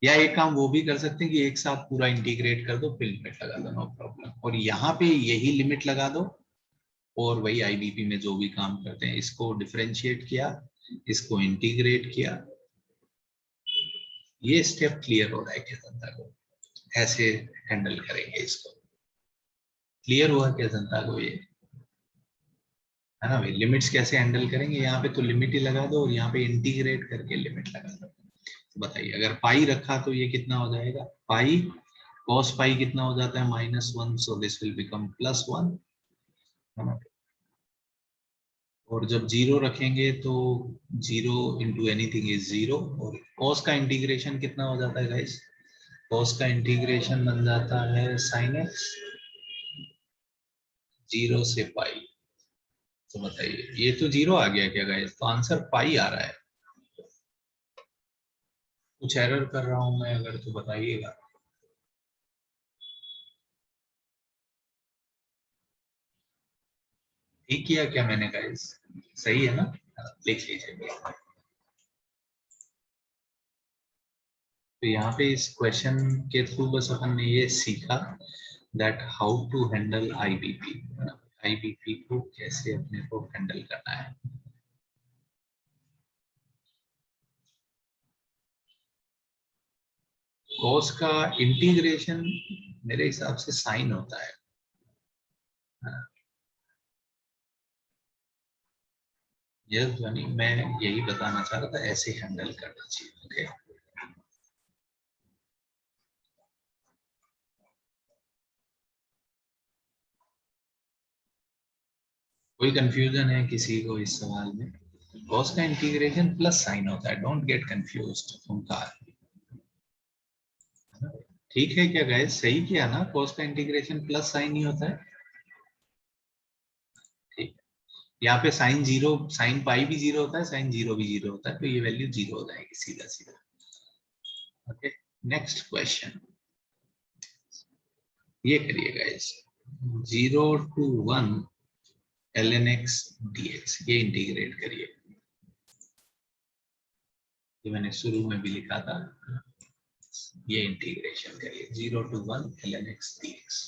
या एक काम वो भी कर सकते हैं कि एक साथ पूरा इंटीग्रेट कर दो फिर लिमिट लगा दो, नो प्रॉब्लम, और यहाँ पे यही लिमिट लगा दो, और वही आईबीपी में जो भी काम करते हैं, इसको डिफरेंशिएट किया, इसको इंटीग्रेट किया, ये स्टेप क्लियर हो रहा है क्या जनता को? ऐसे हैंडल करेंगे इसको, क्लियर हुआ क्या जनता को ये, है ना भाई? लिमिट्स कैसे हैंडल करेंगे, यहाँ पे तो लिमिट ही लगा दो और यहाँ पे इंटीग्रेट करके लिमिट लगा दो। तो बताइए, अगर पाई रखा तो ये कितना हो जाएगा, पाई कॉस पाई कितना हो जाता है -1, सो दिस विल बिकम +1, है ना? और जब जीरो रखेंगे तो zero into anything is zero, और कॉस का इंटीग्रेशन कितना हो जाता है गाइस, कॉस का इंटीग्रेशन बन जाता है साइन एक्स, जीरो से पाई। तो बताइए, ये तो जीरो आ गया क्या गाइस, तो आंसर पाई आ रहा है, कुछ एरर कर रहा हूं मैं अगर तो बताइएगा। ठीक किया क्या मैंने गाइस, सही है ना? लिख लीजिए। तो यहाँ पे इस क्वेश्चन के थ्रू बस अपन ने ये सीखा that how to handle IBP, IBP को कैसे अपने को हैंडल करना है। कॉस का इंटीग्रेशन मेरे हिसाब से साइन होता है, हाँ, ये ध्वनि मैं यही बताना चाह रहा था, ऐसे हैंडल करना चाहिए। ओके, कोई कंफ्यूजन है किसी को इस सवाल में? कॉस का इंटीग्रेशन प्लस साइन होता है, डोंट गेट कंफ्यूज्ड ओमकार। ठीक है क्या गाइस, सही किया ना, cos का इंटीग्रेशन प्लस साइन ही होता है, ठीक। यहाँ पे साइन जीरो, साइन पाई भी जीरो होता है, साइन जीरो भी जीरो होता है, तो ये वैल्यू जीरो हो जाएगी सीधा सीधा। ओके, नेक्स्ट क्वेश्चन, ये करिए guys, 0 to 1 ln x dx, ये इंटीग्रेट करिए, ये मैंने शुरू में भी लिखा था, ये इंटीग्रेशन करिए 0 to 1 ln x dx।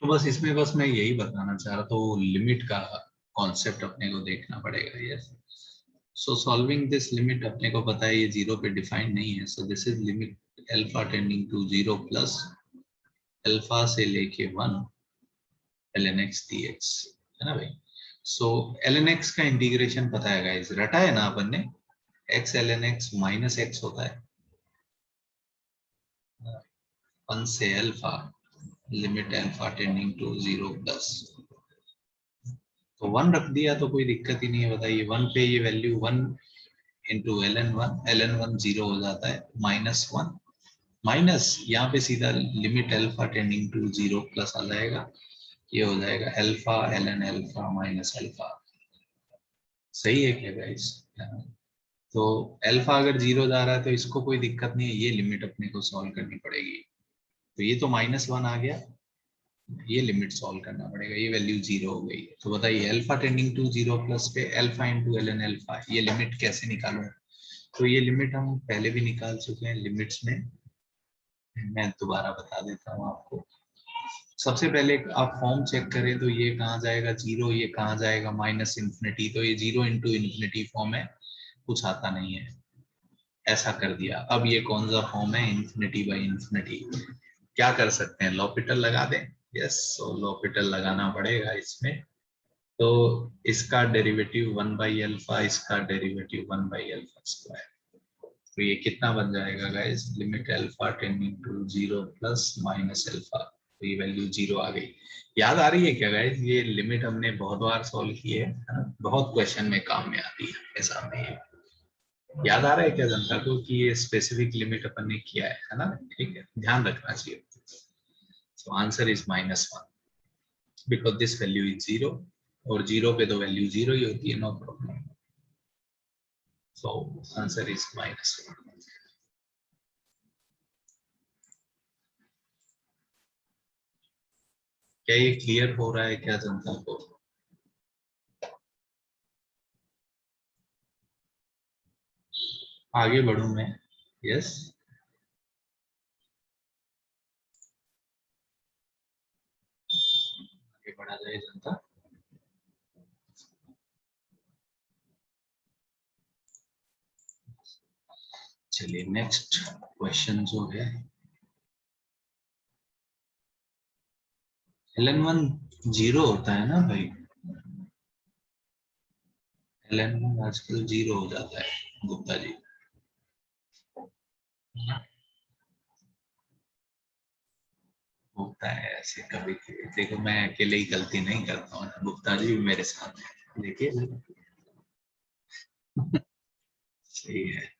तो बस इसमें बस मैं यही बताना चाह रहा था, वो लिमिट का कॉन्सेप्ट अपने को देखना पड़ेगा। Yes, so solving this limit अपने को पता है ये जीरो पे डिफाइंड नहीं है, so this is limit alpha tending to zero plus alpha से लेके 1 ln x dx, है ना भाई। सो ln x का इंटीग्रेशन पता है गाइस, रटा है ना अपन ने, x ln x minus x होता है 1 से अल्फा, limit alpha tending to zero plus, तो 1 रख दिया तो कोई दिक्कत ही नहीं है। बताइए 1 पे ये वैल्यू 1 इंटू ln 1 जीरो हो जाता है, -1 माइनस यहाँ पे सीधा limit alpha tending to zero plus आ जाएगा, ये हो जाएगा alpha ln alpha minus alpha. सही है क्या गाइस? तो अल्फा अगर जीरो जा रहा है तो इसको कोई दिक्कत नहीं है, ये लिमिट अपने को सॉल्व करनी पड़ेगी। तो ये तो -1 आ गया, ये लिमिट सॉल्व करना पड़ेगा, ये वैल्यू जीरो हो गई। तो बताइए alpha tending to zero plus पे अल्फा इंटू ln अल्फा, ये लिमिट कैसे निकालूं? तो ये लिमिट हम पहले भी निकाल चुके हैं लिमिट्स में, मैं दोबारा बता देता हूँ आपको। सबसे पहले आप फॉर्म चेक करें तो ये कहाँ जाएगा जीरो, ये कहाँ जाएगा माइनस इन्फिनिटी, तो ये जीरो इंटू इन्फिनिटी फॉर्म है, कुछ आता नहीं है, ऐसा कर दिया। अब ये कौन सा फॉर्म है, इन्फिनिटी बाई इन्फिनिटी, क्या कर सकते हैं, लॉपिटल लगा दें। यस, तो लॉपिटल लगाना पड़ेगा इसमें। तो इसका डेरिवेटिव 1 बाई अल्फा, इसका डेरिवेटिव 1 बाई अल्फा स्क्वायर, तो ये कितना बन जाएगा guys, limit alpha tending to zero plus minus alpha, तो ये वैल्यू जीरो आ गई। याद आ रही है क्या गाइस? ये लिमिट हमने बहुत बार सॉल्व की है ना? बहुत क्वेश्चन में काम में आती है आपके सामने। ये याद आ रहा है क्या जनता को कि ये स्पेसिफिक लिमिट अपन ने किया है ना? ठीक है, ध्यान रखना चाहिए। So answer is -1 because this value is zero, और जीरो पे तो वैल्यू जीरो ही होती है, no problem. So answer is -1। क्या ये क्लियर हो रहा है क्या जनता को? आगे बढ़ूं मैं? यस, आगे बढ़ा जाए जनता। चलिए नेक्स्ट क्वेश्चन जो है, ln1 जीरो होता है ना भाई, ln1 आजकल जीरो हो जाता है गुप्ता जी। होता है ऐसे कभी कभी, देखो मैं अकेले ही गलती नहीं करता हूँ, गुप्ता जी भी मेरे साथ है, देखिए सही है।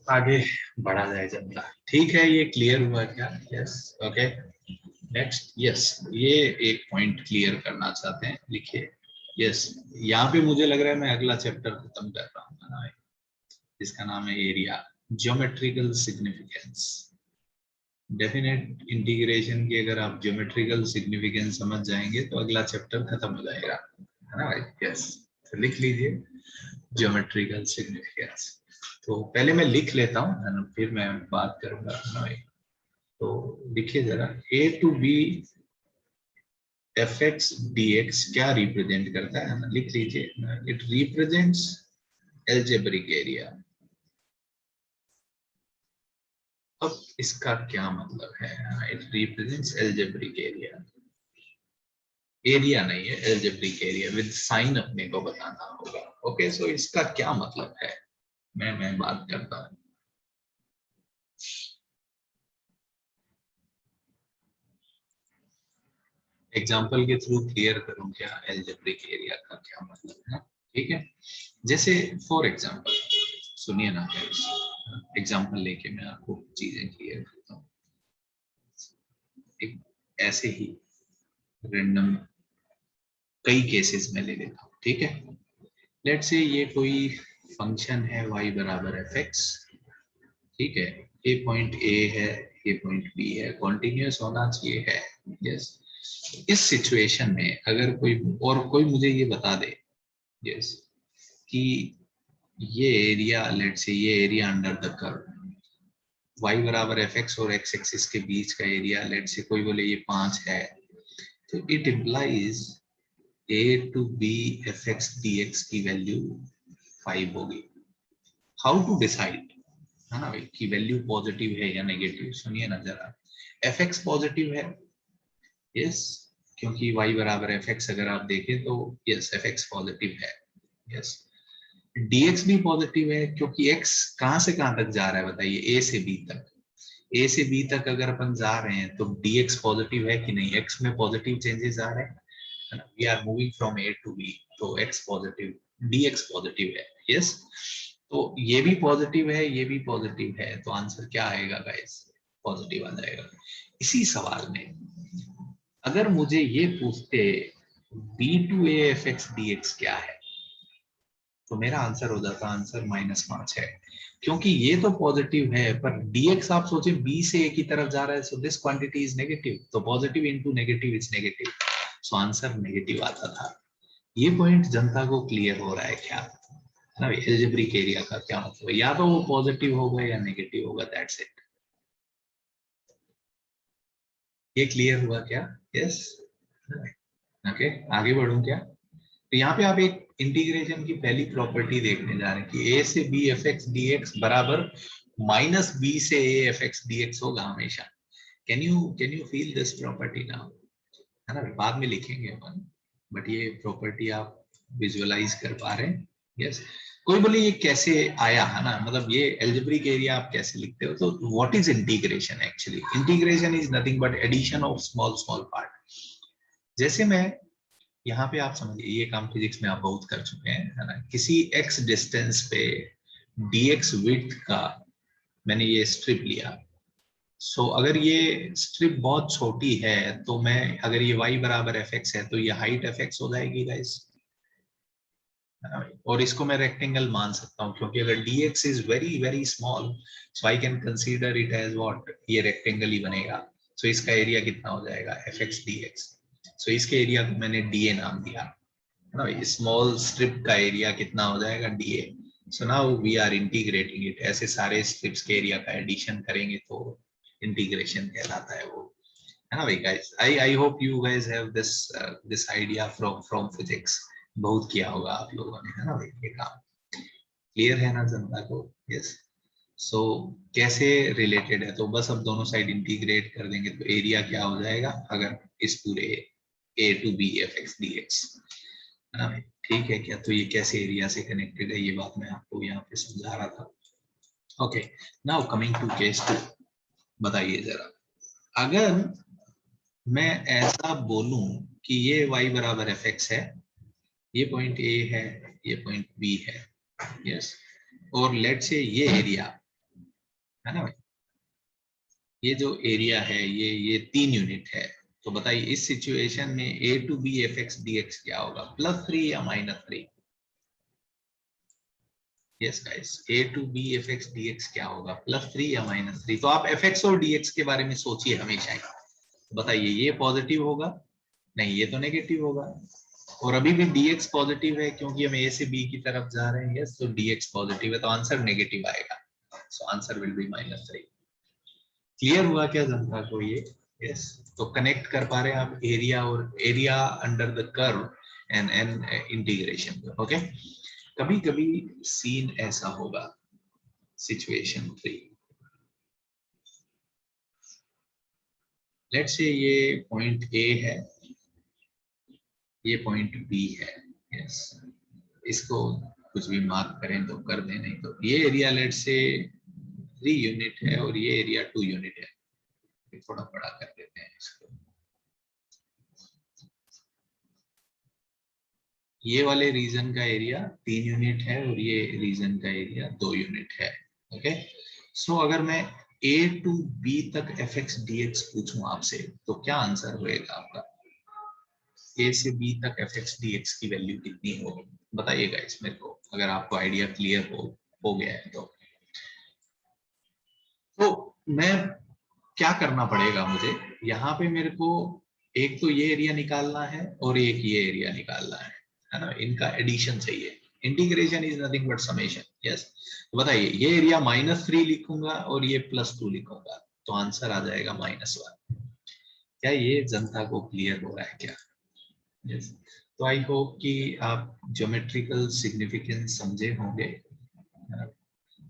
आगे बढ़ा जाए जनता, ठीक है, ये क्लियर हुआ क्या? Yes, okay next. यस, ये एक पॉइंट क्लियर करना चाहते हैं, लिखिए। यस, यहाँ पे मुझे लग रहा है मैं अगला चैप्टर खत्म कर रहा हूँ ना, जिसका नाम है area, geometrical significance. Definite integration की अगर आप ज्योमेट्रिकल सिग्निफिकेंस समझ जाएंगे तो अगला चैप्टर खत्म हो जाएगा, है ना भाई? यस, तो लिख लीजिए ज्योमेट्रिकल सिग्निफिकेंस। तो पहले मैं लिख लेता हूँ, फिर मैं बात करूंगा, है ना भाई? तो लिखिए जरा, a to b f x D x क्या रिप्रेजेंट करता है ना, लिख लीजिए, इट रिप्रेजेंट्स एल्जेब्रिक एरिया। अब इसका क्या मतलब है? It represents algebraic area, area नहीं है, एल्जेब्रिक एरिया विद साइन अपने को बताना होगा। ओके, सो इसका क्या मतलब है, मैं बात करता हूँ। एग्जाम्पल के थ्रू क्लियर करूं क्या एल्जेब्रिक एरिया का क्या मतलब है, ठीक है? जैसे फॉर एग्जाम्पल, सुनिए ना गाइस, एग्जाम्पल लेके मैं आपको चीजें क्लियर करता हूँ। एक ऐसे ही रैंडम कई केसेस में ले लेता हूँ, ठीक है? लेट से ये कोई फंक्शन है y बराबर एफ एक्स, ठीक है? ये पॉइंट ए है, ये पॉइंट बी है, कॉन्टिन्यूस होना चाहिए है। यस, इस सिचुएशन में अगर कोई और कोई मुझे ये बता दे, यस, कि ये एरिया, लेट से ये area under the curve, y बराबर fx और x एक्सिस के बीच का एरिया, लेट से कोई बोले ये 5 है, तो it implies a to b fx dx की वैल्यू 5 होगी। हाउ टू डिसाइड, है ना भाई, कि वैल्यू पॉजिटिव है या नेगेटिव? सुनिए ना जरा, fx पॉजिटिव है, यस, क्योंकि y बराबर fx अगर आप देखें तो यस fx पॉजिटिव है, यस। dx भी पॉजिटिव है क्योंकि x कहां से कहां तक जा रहा है बताइए, a से b तक। a से b तक अगर अपन जा रहे हैं तो dx पॉजिटिव है कि नहीं, x में पॉजिटिव चेंजेस आ रहे हैं, we are moving from a to b, तो x पॉजिटिव, dx पॉजिटिव है, यस। तो ये भी पॉजिटिव है, ये भी पॉजिटिव है, तो आंसर क्या आएगा गाइस? पॉजिटिव आ जाएगा। इसी सवाल में अगर मुझे ये पूछते b to a fx dx क्या है, तो मेरा आंसर हो जाता, आंसर -5 है, क्योंकि ये तो पॉजिटिव है पर dx आप सोचे b से a की तरफ जा रहा है, so this quantity is negative, तो positive into negative is negative, so answer negative आता था। ये पॉइंट जनता को क्लियर हो रहा है क्या, है ना? एल्जेब्रिक एरिया का क्या मतलब है, या तो वो पॉजिटिव होगा या नेगेटिव होगा, दैट्स इट। ये क्लियर हुआ क्या? यस, ओके, आगे बढ़ूं क्या? तो यहाँ पे आप एक इंटीग्रेशन की पहली प्रॉपर्टी देखने जा रहे हैं कि a से b fx dx बराबर -b से a fx dx होगा हमेशा। Can you feel this property now, है ना? बाद में लिखेंगे अपन, बट ये प्रॉपर्टी आप विजुअलाइज कर पा रहे हैं? यस। कोई बोले ये कैसे आया, है ना, मतलब ये एल्जेब्रिक एरिया आप कैसे लिखते हो? तो what is integration? Actually integration is nothing but addition of small small part. जैसे मैं यहाँ पे, आप समझिए ये काम फिजिक्स में आप बहुत कर चुके हैं, है ना, किसी x डिस्टेंस पे dx विड्थ का मैंने ये स्ट्रिप लिया, सो अगर ये स्ट्रिप बहुत छोटी है तो मैं, अगर ये y बराबर fx है तो ये हाइट fx हो जाएगी गाइस, है ना भाई? और इसको मैं रेक्टेंगल मान सकता हूँ क्योंकि अगर dx is very very small, so I can consider it as what, ये रेक्टेंगल ही बनेगा। सो इसका एरिया कितना हो जाएगा, fx dx। सो इसके एरिया को मैंने dA नाम दिया, ना, स्मॉल स्ट्रिप का एरिया कितना हो जाएगा, dA। So now we are integrating it, ऐसे सारे स्ट्रिप्स के एरिया का एडिशन करेंगे तो इंटीग्रेशन कहलाता है वो, है ना भाई guys? I hope you guys have this idea from physics, बहुत किया होगा आप लोगों ने, है ना भाई? ये काम क्लियर है ना जनता को? यस। सो कैसे रिलेटेड है, तो बस अब दोनों साइड इंटीग्रेट कर देंगे तो एरिया क्या हो जाएगा, अगर इस पूरे a to b fx dx, है ना भाई? ठीक है क्या? तो ये कैसे एरिया से कनेक्टेड है, ये बात मैं आपको यहाँ पे समझा रहा था। Okay, now coming to case 2, बताइए जरा, अगर मैं ऐसा बोलूं कि ये y बराबर fx है, ये पॉइंट a है, ये पॉइंट b है, यस, और लेट से ये एरिया, है ना भाई, ये जो एरिया है ये 3 यूनिट है, तो बताइए इस सिचुएशन में a to b fx dx क्या होगा, +3 या -3? Yes guys, a to b fx dx क्या होगा, +3 या -3? तो आप fx और dx के बारे में सोचिए हमेशा ही, तो बताइए ये पॉजिटिव होगा, नहीं ये तो नेगेटिव होगा, और अभी भी dx पॉजिटिव है क्योंकि हम a से b की तरफ जा रहे हैं, यस, तो dx पॉजिटिव है, तो आंसर नेगेटिव आएगा, सो आंसर विल बी -3। क्लियर हुआ क्या जनता को ये? यस। तो कनेक्ट कर पा रहे हैं आप एरिया और area under the curve and integration, okay? कभी कभी सीन ऐसा होगा, सिचुएशन 3, लेट्स से ये पॉइंट A है, ये पॉइंट B है, यस, इसको कुछ भी मार्क करें तो कर दें, नहीं तो ये एरिया लेट्स से 3 यूनिट है और ये एरिया 2 यूनिट है, थोड़ा बड़ा कर देते हैं इसको, ये वाले रीजन का एरिया 3 यूनिट है और ये रीजन का एरिया 2 यूनिट है, ओके? सो अगर मैं a to b तक fx dx पूछूं आपसे तो क्या आंसर होएगा आपका, a से b तक fx dx की वैल्यू कितनी होगी, बताइएगा इस मेरे को, अगर आपको आइडिया क्लियर हो गया है तो मैं क्या करना पड़ेगा मुझे, यहाँ पे मेरे को एक तो ये एरिया निकालना है और एक ये एरिया निकालना है ना, इनका एडिशन चाहिए, integration is nothing but summation. Yes, बताइए ये एरिया -3 लिखूंगा और ये +2 लिखूंगा तो आंसर आ जाएगा -1। क्या ये जनता को क्लियर हो रहा है क्या? यस, तो आई होप कि आप ज्योमेट्रिकल सिग्निफिकेंस समझे होंगे।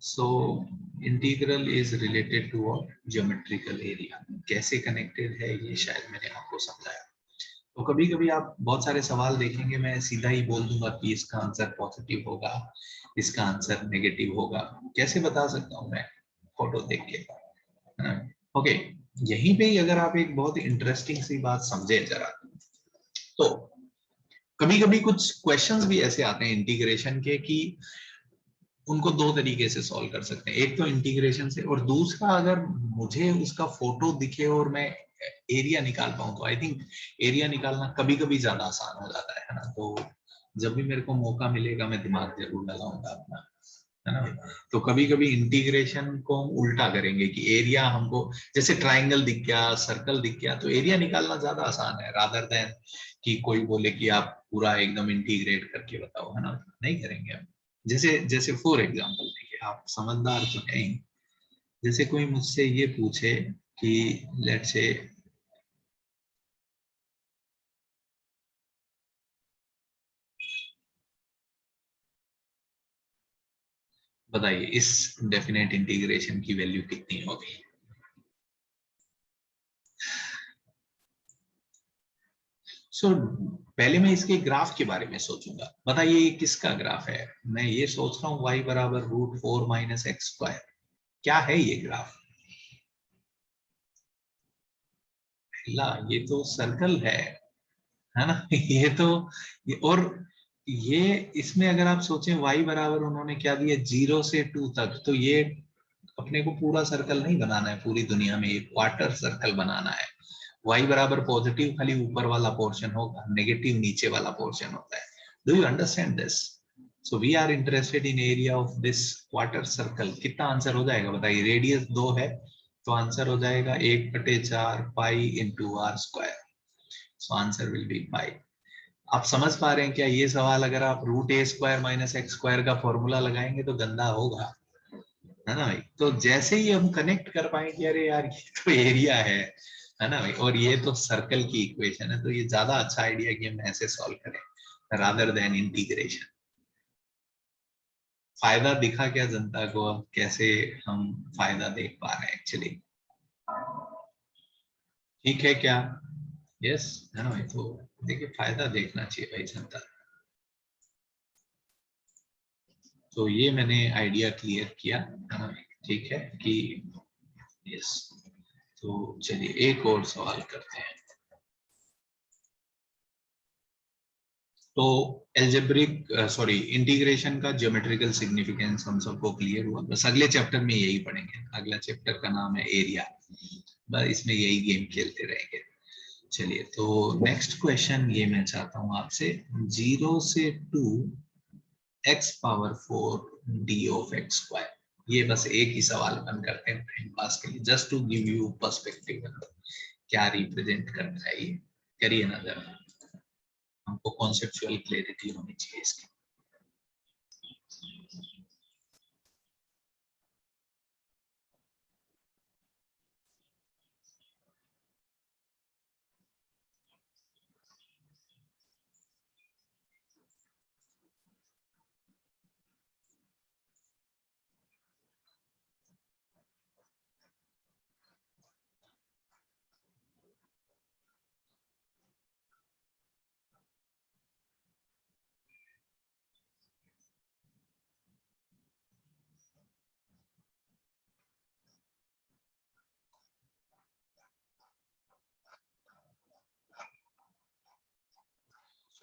So integral is related to geometrical area, कैसे कनेक्टेड है ये शायद मैंने आपको समझाया। तो कभी कभी आप बहुत सारे सवाल देखेंगे, मैं सीधा ही बोल दूंगा कि इसका आंसर पॉजिटिव होगा, इसका आंसर नेगेटिव होगा। कैसे बता सकता हूं मैं? फोटो देख के। ओके, यहीं पे ही अगर आप एक बहुत इंटरेस्टिंग सी बात समझे जरा, तो कभी कभी कुछ क्वेश्चंस भी ऐसे आते हैं इंटीग्रेशन के कि उनको दो तरीके से सॉल्व कर सकते हैं। एक तो इंटीग्रेशन से, और दूसरा अगर मुझे उसका फोटो दिखे और मैं एरिया निकाल पाऊं तो आई थिंक एरिया निकालना कभी कभी ज्यादा आसान हो जाता है ना। तो जब भी मेरे को मौका मिलेगा मैं दिमाग जरूर लगाऊंगा अपना, है ना। तो कभी कभी इंटीग्रेशन को हम उल्टा करेंगे कि एरिया हमको, जैसे ट्राइंगल दिख गया, सर्कल दिख गया, तो एरिया निकालना ज्यादा आसान है रादर देन कि कोई बोले कि आप पूरा एकदम इंटीग्रेट करके बताओ, है ना। नहीं करेंगे हम। जैसे जैसे फॉर एग्जांपल देखिए, आप समझदार तो हैं ही। जैसे कोई मुझसे ये पूछे कि लेट्स से बताइए इस डेफिनेट इंटीग्रेशन की वैल्यू कितनी होगी? सो पहले मैं इसके ग्राफ के बारे में सोचूंगा। बताइए ये किसका ग्राफ है? मैं ये सोच रहा हूँ y बराबर √4 - x²। क्या है ये ग्राफ? पहला ये तो सर्कल है ना। और ये इसमें अगर आप सोचें y बराबर उन्होंने क्या दिया 0 से 2 तक, तो ये अपने को पूरा सर्कल नहीं बनाना है, पूरी दुनिया में एक क्वार्टर सर्कल बनाना है। y बराबर पॉजिटिव खाली ऊपर वाला पोर्शन होगा, नेगेटिव नीचे वाला पोर्शन होता है। Do you understand this? So we are interested in area of this quarter circle. कितना आंसर हो जाएगा बताइए? रेडियस 2 है तो आंसर हो जाएगा 1/4 pi into r²। So answer will be pi. आप समझ पा रहे हैं क्या? ये सवाल अगर आप √a² - x² का फॉर्मूला लगाएंगे तो गंदा होगा, है ना भाई। तो जैसे ही हम कनेक्ट कर पाएंगे अरे यार ये तो एरिया है ना भाई, और ये तो सर्कल की इक्वेशन है, तो ये ज्यादा अच्छा आइडिया कि हम ऐसे सॉल्व करें रादर देन इंटीग्रेशन। फायदा दिखा क्या जनता को? अब कैसे हम फायदा देख पा रहे हैं एक्चुअली? ठीक है क्या? यस, है ना भाई। तो देखिए फायदा देखना चाहिए भाई जनता। तो ये मैंने आइडिया क्लियर किया, है ना। ठीक है कि यस। तो चलिए एक और सवाल करते हैं। तो एल्जेब्रिक सॉरी इंटीग्रेशन का ज्योमेट्रिकल सिग्निफिकेंस हम सबको क्लियर हुआ। बस अगले चैप्टर में यही पढ़ेंगे। अगला चैप्टर का नाम है एरिया। बस इसमें यही गेम खेलते रहेंगे। चलिए तो नेक्स्ट क्वेश्चन ये मैं चाहता हूं आपसे, 0 से 2 x⁴ d ऑफ x²। ये बस एक ही सवाल बन करते हैं टाइम पास के लिए, just to give you perspective. क्या रिप्रेजेंट करता है ये? करिए ना जरा, हमको कॉन्सेप्चुअल क्लैरिटी होनी चाहिए इसकी।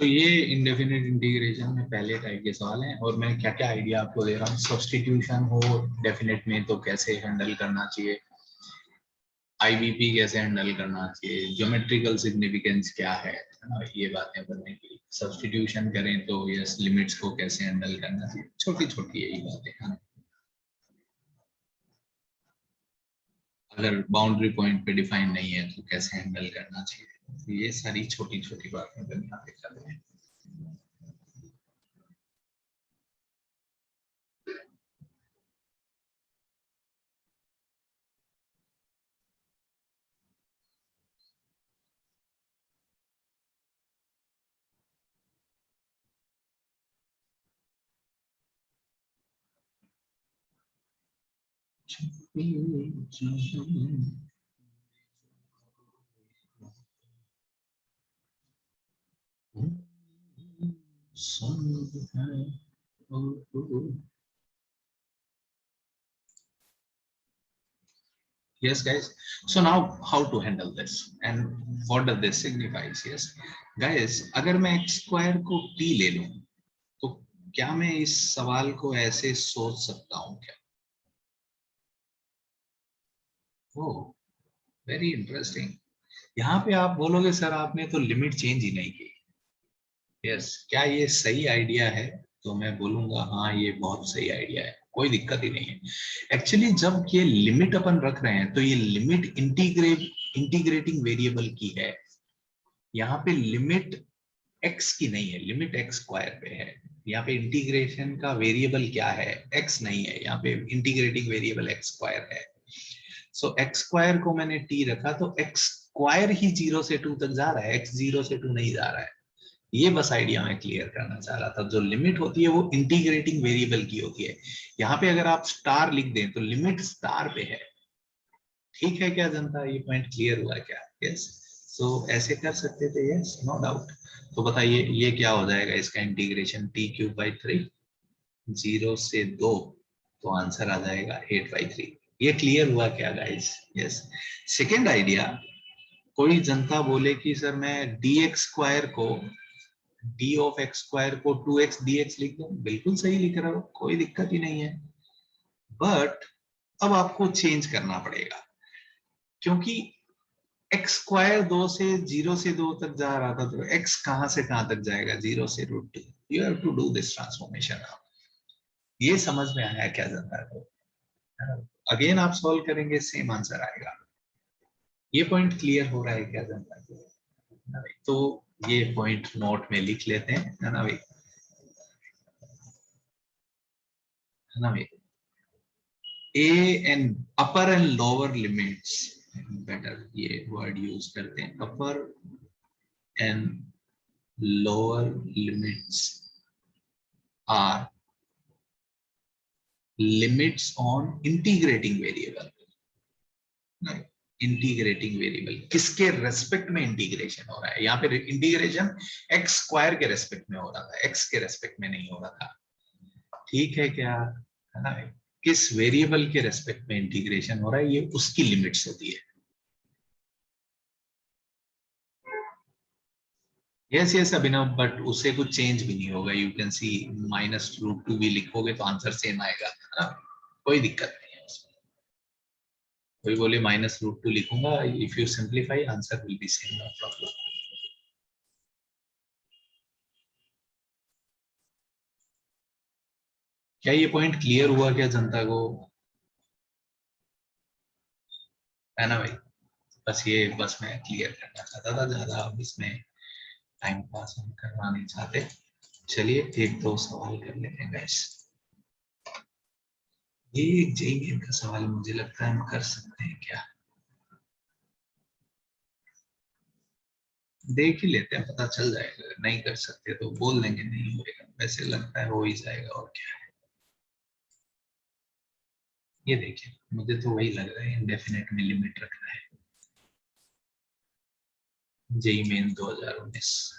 तो ये इंडेफिनिट इंटीग्रेशन में पहले टाइप के सवाल हैं, और मैं क्या क्या आइडिया आपको दे रहा हूँ। सब्स्टिट्यूशन हो डेफिनेट में तो कैसे हैंडल करना चाहिए, आईबीपी कैसे हैंडल करना चाहिए, ज्योमेट्रिकल सिग्निफिकेंस क्या है ना, ये बातें करने की। सब्स्टिट्यूशन करें तो यस, लिमिट्स को कैसे हैंडल करना चाहिए, छोटी छोटी यही बातें हैं। अगर बाउंड्री पॉइंट पे डिफाइन नहीं है तो कैसे हैंडल करना चाहिए, ये सारी छोटी छोटी बातें करना देखा है। Yes, guys. So now how to handle this and what does this signifies? Yes, guys. अगर मैं x स्क्वायर को t ले लूं तो क्या मैं इस सवाल को ऐसे सोच सकता हूं क्या? ओह, वेरी इंटरेस्टिंग। यहाँ पे आप बोलोगे सर आपने तो लिमिट चेंज ही नहीं की। यस, क्या ये सही आइडिया है? तो मैं बोलूंगा हाँ ये बहुत सही आइडिया है, कोई दिक्कत ही नहीं है। एक्चुअली जब ये लिमिट अपन रख रहे हैं तो ये लिमिट इंटीग्रेटिंग वेरिएबल की है। यहाँ पे लिमिट x की नहीं है, लिमिट x स्क्वायर पे है। यहाँ पे इंटीग्रेशन का वेरिएबल क्या है? x नहीं है, यहाँ पे इंटीग्रेटिंग वेरिएबल x स्क्वायर है। सो x स्क्वायर को मैंने t रखा तो x स्क्वायर ही 0 से 2 तक जा रहा है, x 0 से 2 नहीं जा रहा है। ये बस आइडिया मैं क्लियर करना चाह रहा था। जो लिमिट होती है वो इंटीग्रेटिंग वेरिएबल की होती है। यहाँ पे अगर आप स्टार लिख दें तो लिमिट स्टार पे है। ठीक है क्या जनता, ये पॉइंट क्लियर हुआ क्या? यस। सो ऐसे कर सकते थे, यस, नो डाउट। तो बताइए ये क्या हो जाएगा इसका इंटीग्रेशन? t³/3, 0 से 2, तो आंसर आ जाएगा 8/3। ये क्लियर हुआ क्या गाइस? यस। सेकेंड आइडिया, कोई जनता बोले कि सर मैं dx स्क्वायर को d ऑफ x स्क्वायर को 2x dx लिख दूं, बिल्कुल सही लिख रहा हो, कोई दिक्कत ही नहीं है। बट अब आपको चेंज करना पड़ेगा, क्योंकि एक्स स्क्वायर 2 से 0 से 2 तक जा रहा था, तो एक्स कहां से कहां तक जाएगा? 0 से √2। You have to do this transformation. ये समझ में आया क्या जाता है? तो अगेन आप सॉल्व करेंगे सेम आंसर आएगा। ये पॉइंट क्लियर हो रहा है क्या जनता को? है ना भाई? तो ये पॉइंट नोट में लिख लेते हैं, है ना भाई? है ना भाई? ए and upper and lower limits, better ये वर्ड यूज करते हैं, upper and lower limits are limits on integrating variable. Integrating variable किसके रेस्पेक्ट में इंटीग्रेशन हो रहा है? यहाँ पे इंटीग्रेशन एक्स स्क्वायर के रेस्पेक्ट में हो रहा था, एक्स के रेस्पेक्ट में नहीं हो रहा था। ठीक है क्या? है ना? किस वेरिएबल के रेस्पेक्ट में इंटीग्रेशन हो रहा है, ये उसकी लिमिट्स होती है। यस यस अभिनव, बट उसे कुछ चेंज भी नहीं होगा। यू कैन सी -√2 भी लिखोगे तो आंसर सेम आएगा, है ना? कोई दिक्कत नहीं है उसमें। कोई बोले -√2 लिखूंगा, if you simplify answer will be same, no problem. क्या ये पॉइंट क्लियर हुआ क्या जनता को? है ना भाई? बस ये बस मैं क्लियर करना चाहता था, ज्यादा अब इसमें टाइम पास हम करना नहीं चाहते। चलिए एक दो सवाल कर लेते हैं गाइस। ये एक जेई मेन का सवाल मुझे लगता है हम कर सकते हैं क्या? देख ही लेते हैं, पता चल जाएगा। नहीं कर सकते तो बोल देंगे नहीं होगा, वैसे लगता है हो ही जाएगा, और क्या है। ये देखिए, मुझे तो वही लग रहा है, इंडेफिनेट में लिमिट रखना है। JEE Main 2019।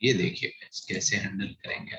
ये देखिए कैसे हैंडल करेंगे।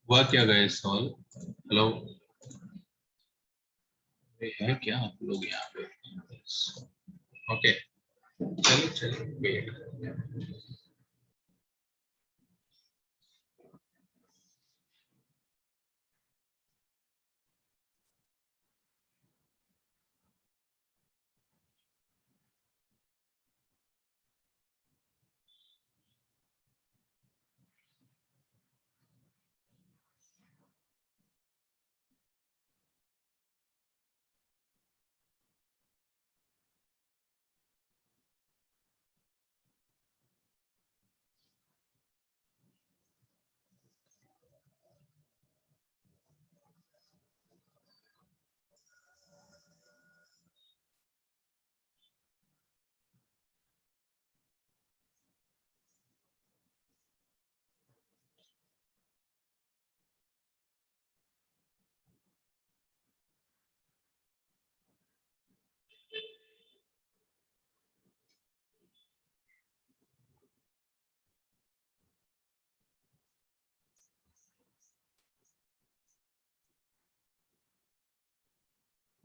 हुआ क्या गए सॉल्व? हेलो, है क्या आप लोग यहाँ पे? ओके, चलो चलो वेट करते हैं।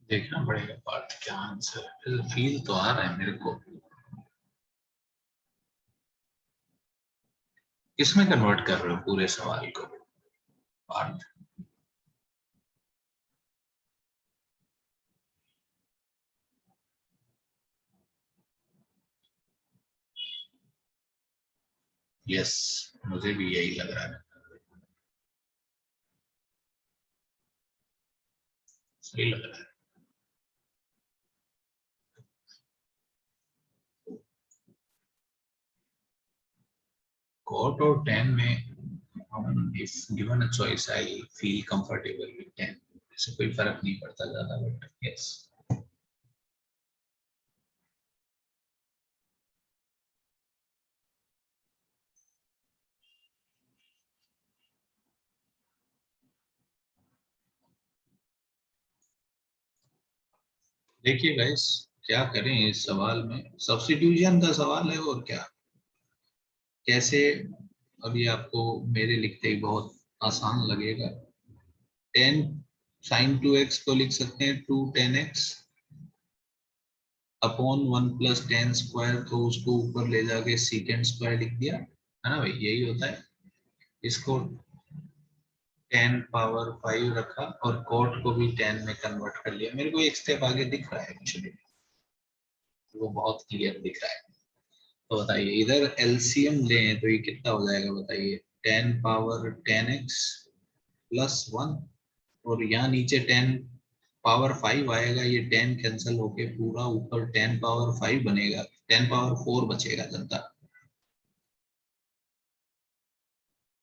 देखना पड़ेगा पार्ट क्या आंसर, फील तो आ रहा है मेरे को। किसमें कन्वर्ट कर रहे हो पूरे सवाल को? पार्ट। यस, मुझे भी यही लग रहा है। सही लग रहा है। कोट और 10 में if given a choice I feel comfortable with 10। इससे कोई फर्क नहीं पड़ता ज्यादा, बट यस। देखिए गाइस, क्या करें इस सवाल में? सब्स्टिट्यूशन का सवाल है और क्या, कैसे? अभी आपको मेरे लिखते ही बहुत आसान लगेगा। 10 साइन 2x को लिख सकते हैं 2 10x अपॉन 1 + 10 स्क्वायर, तो उसको ऊपर ले जाके सीकेंड स्क्वायर लिख दिया, है ना भाई? यही होता है। इसको 10 पावर 5 रखा और कोट को भी 10 में कन्वर्ट कर लिया। मेरे को एक स्टेप आगे दिख रहा है एक्चुअली, वो बहुत क्लियर दिख रहा है। तो बताइए, इधर एलसीएम लें तो ये कितना हो जाएगा बताइए? 10 पावर 10x +1, और यहाँ नीचे 10 पावर 5 आएगा, ये 10 कैंसिल होके पूरा ऊपर 10 पावर 5 बनेगा, 10 पावर 4 बचेगा जनता।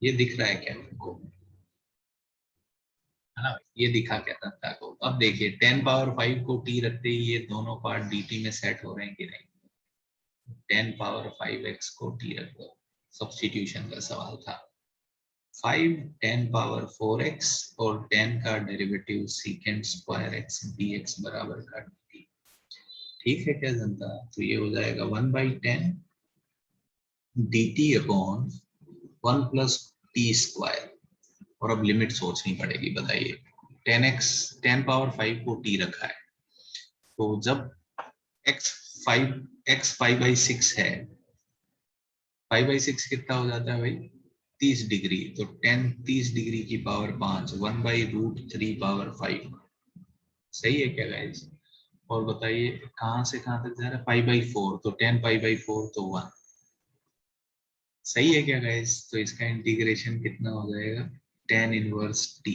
ये दिख रहा है क्या आपको? है ना? ये दिखा क्या जनता को? अब देखिए 10 पावर 5 को टी रखते ही ये दोनों पार्ट dt में सेट हो रहे हैं कि नहीं? 10 पावर 5x को टी रख दो, सब्स्टिट्यूशन का सवाल था। 5 10 पावर 4x और 10 का derivative secant square x dx बराबर का dt। ठीक है क्या जनता? तो ये हो जाएगा 1/10 dt अपॉन 1 + t स्क्वायर। और अब लिमिट सोचनी पड़ेगी, बताइए। 10x 10 पावर 5 को t रखा है, तो जब x 5/6 है, 5/6 कितना हो जाता है भाई? 30 डिग्री। तो 30 डिग्री की पावर 5, 1/√3 पावर 5। सही है क्या गाइस? और बताइए कहाँ से कहाँ तक जा रहा है? 5/4, तो 10 पाई/4 तो 1। सही है क्या गाइस? तो इसका इंटीग्रेशन कितना हो जाएगा? 10 इनवर्स t।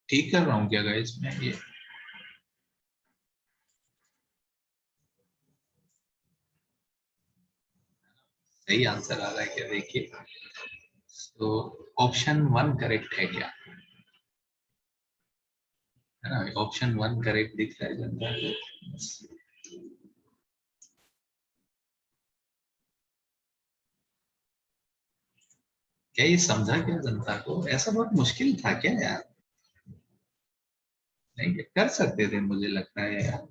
ठीक कर रहा हूँ क्या गाइस मैं ये? सही आंसर आ रहा है क्या? देखिए, तो ऑप्शन 1 करेक्ट है क्या? है ना? ऑप्शन 1 करेक्ट दिख रहा है जनता को? क्या ये समझा क्या जनता को? ऐसा बहुत मुश्किल था क्या यार? नहीं कर सकते थे, मुझे लगता है यार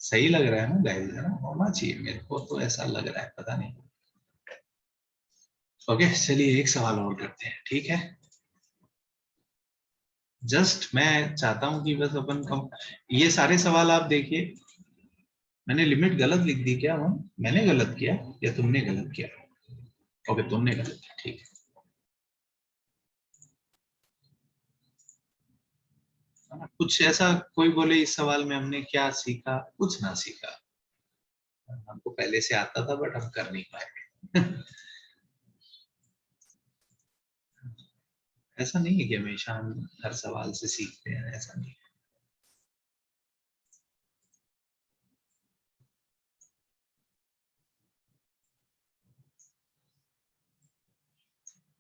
सही लग रहा है ना गाइस, है ना, होना चाहिए, मेरे को तो ऐसा लग रहा है, पता नहीं। ओके चलिए एक सवाल और करते हैं, ठीक है। जस्ट मैं चाहता हूं कि बस अपन कम, ये सारे सवाल आप देखिए। मैंने लिमिट गलत लिख दी क्या? मैंने गलत किया या तुमने गलत किया? ओके तुमने गलत किया, ठीक है ना। कुछ ऐसा कोई बोले इस सवाल में हमने क्या सीखा, कुछ ना सीखा। हमको पहले से आता था बट हम कर नहीं पाए। ऐसा नहीं है कि हमेशा हम हर सवाल से सीखते हैं, ऐसा नहीं।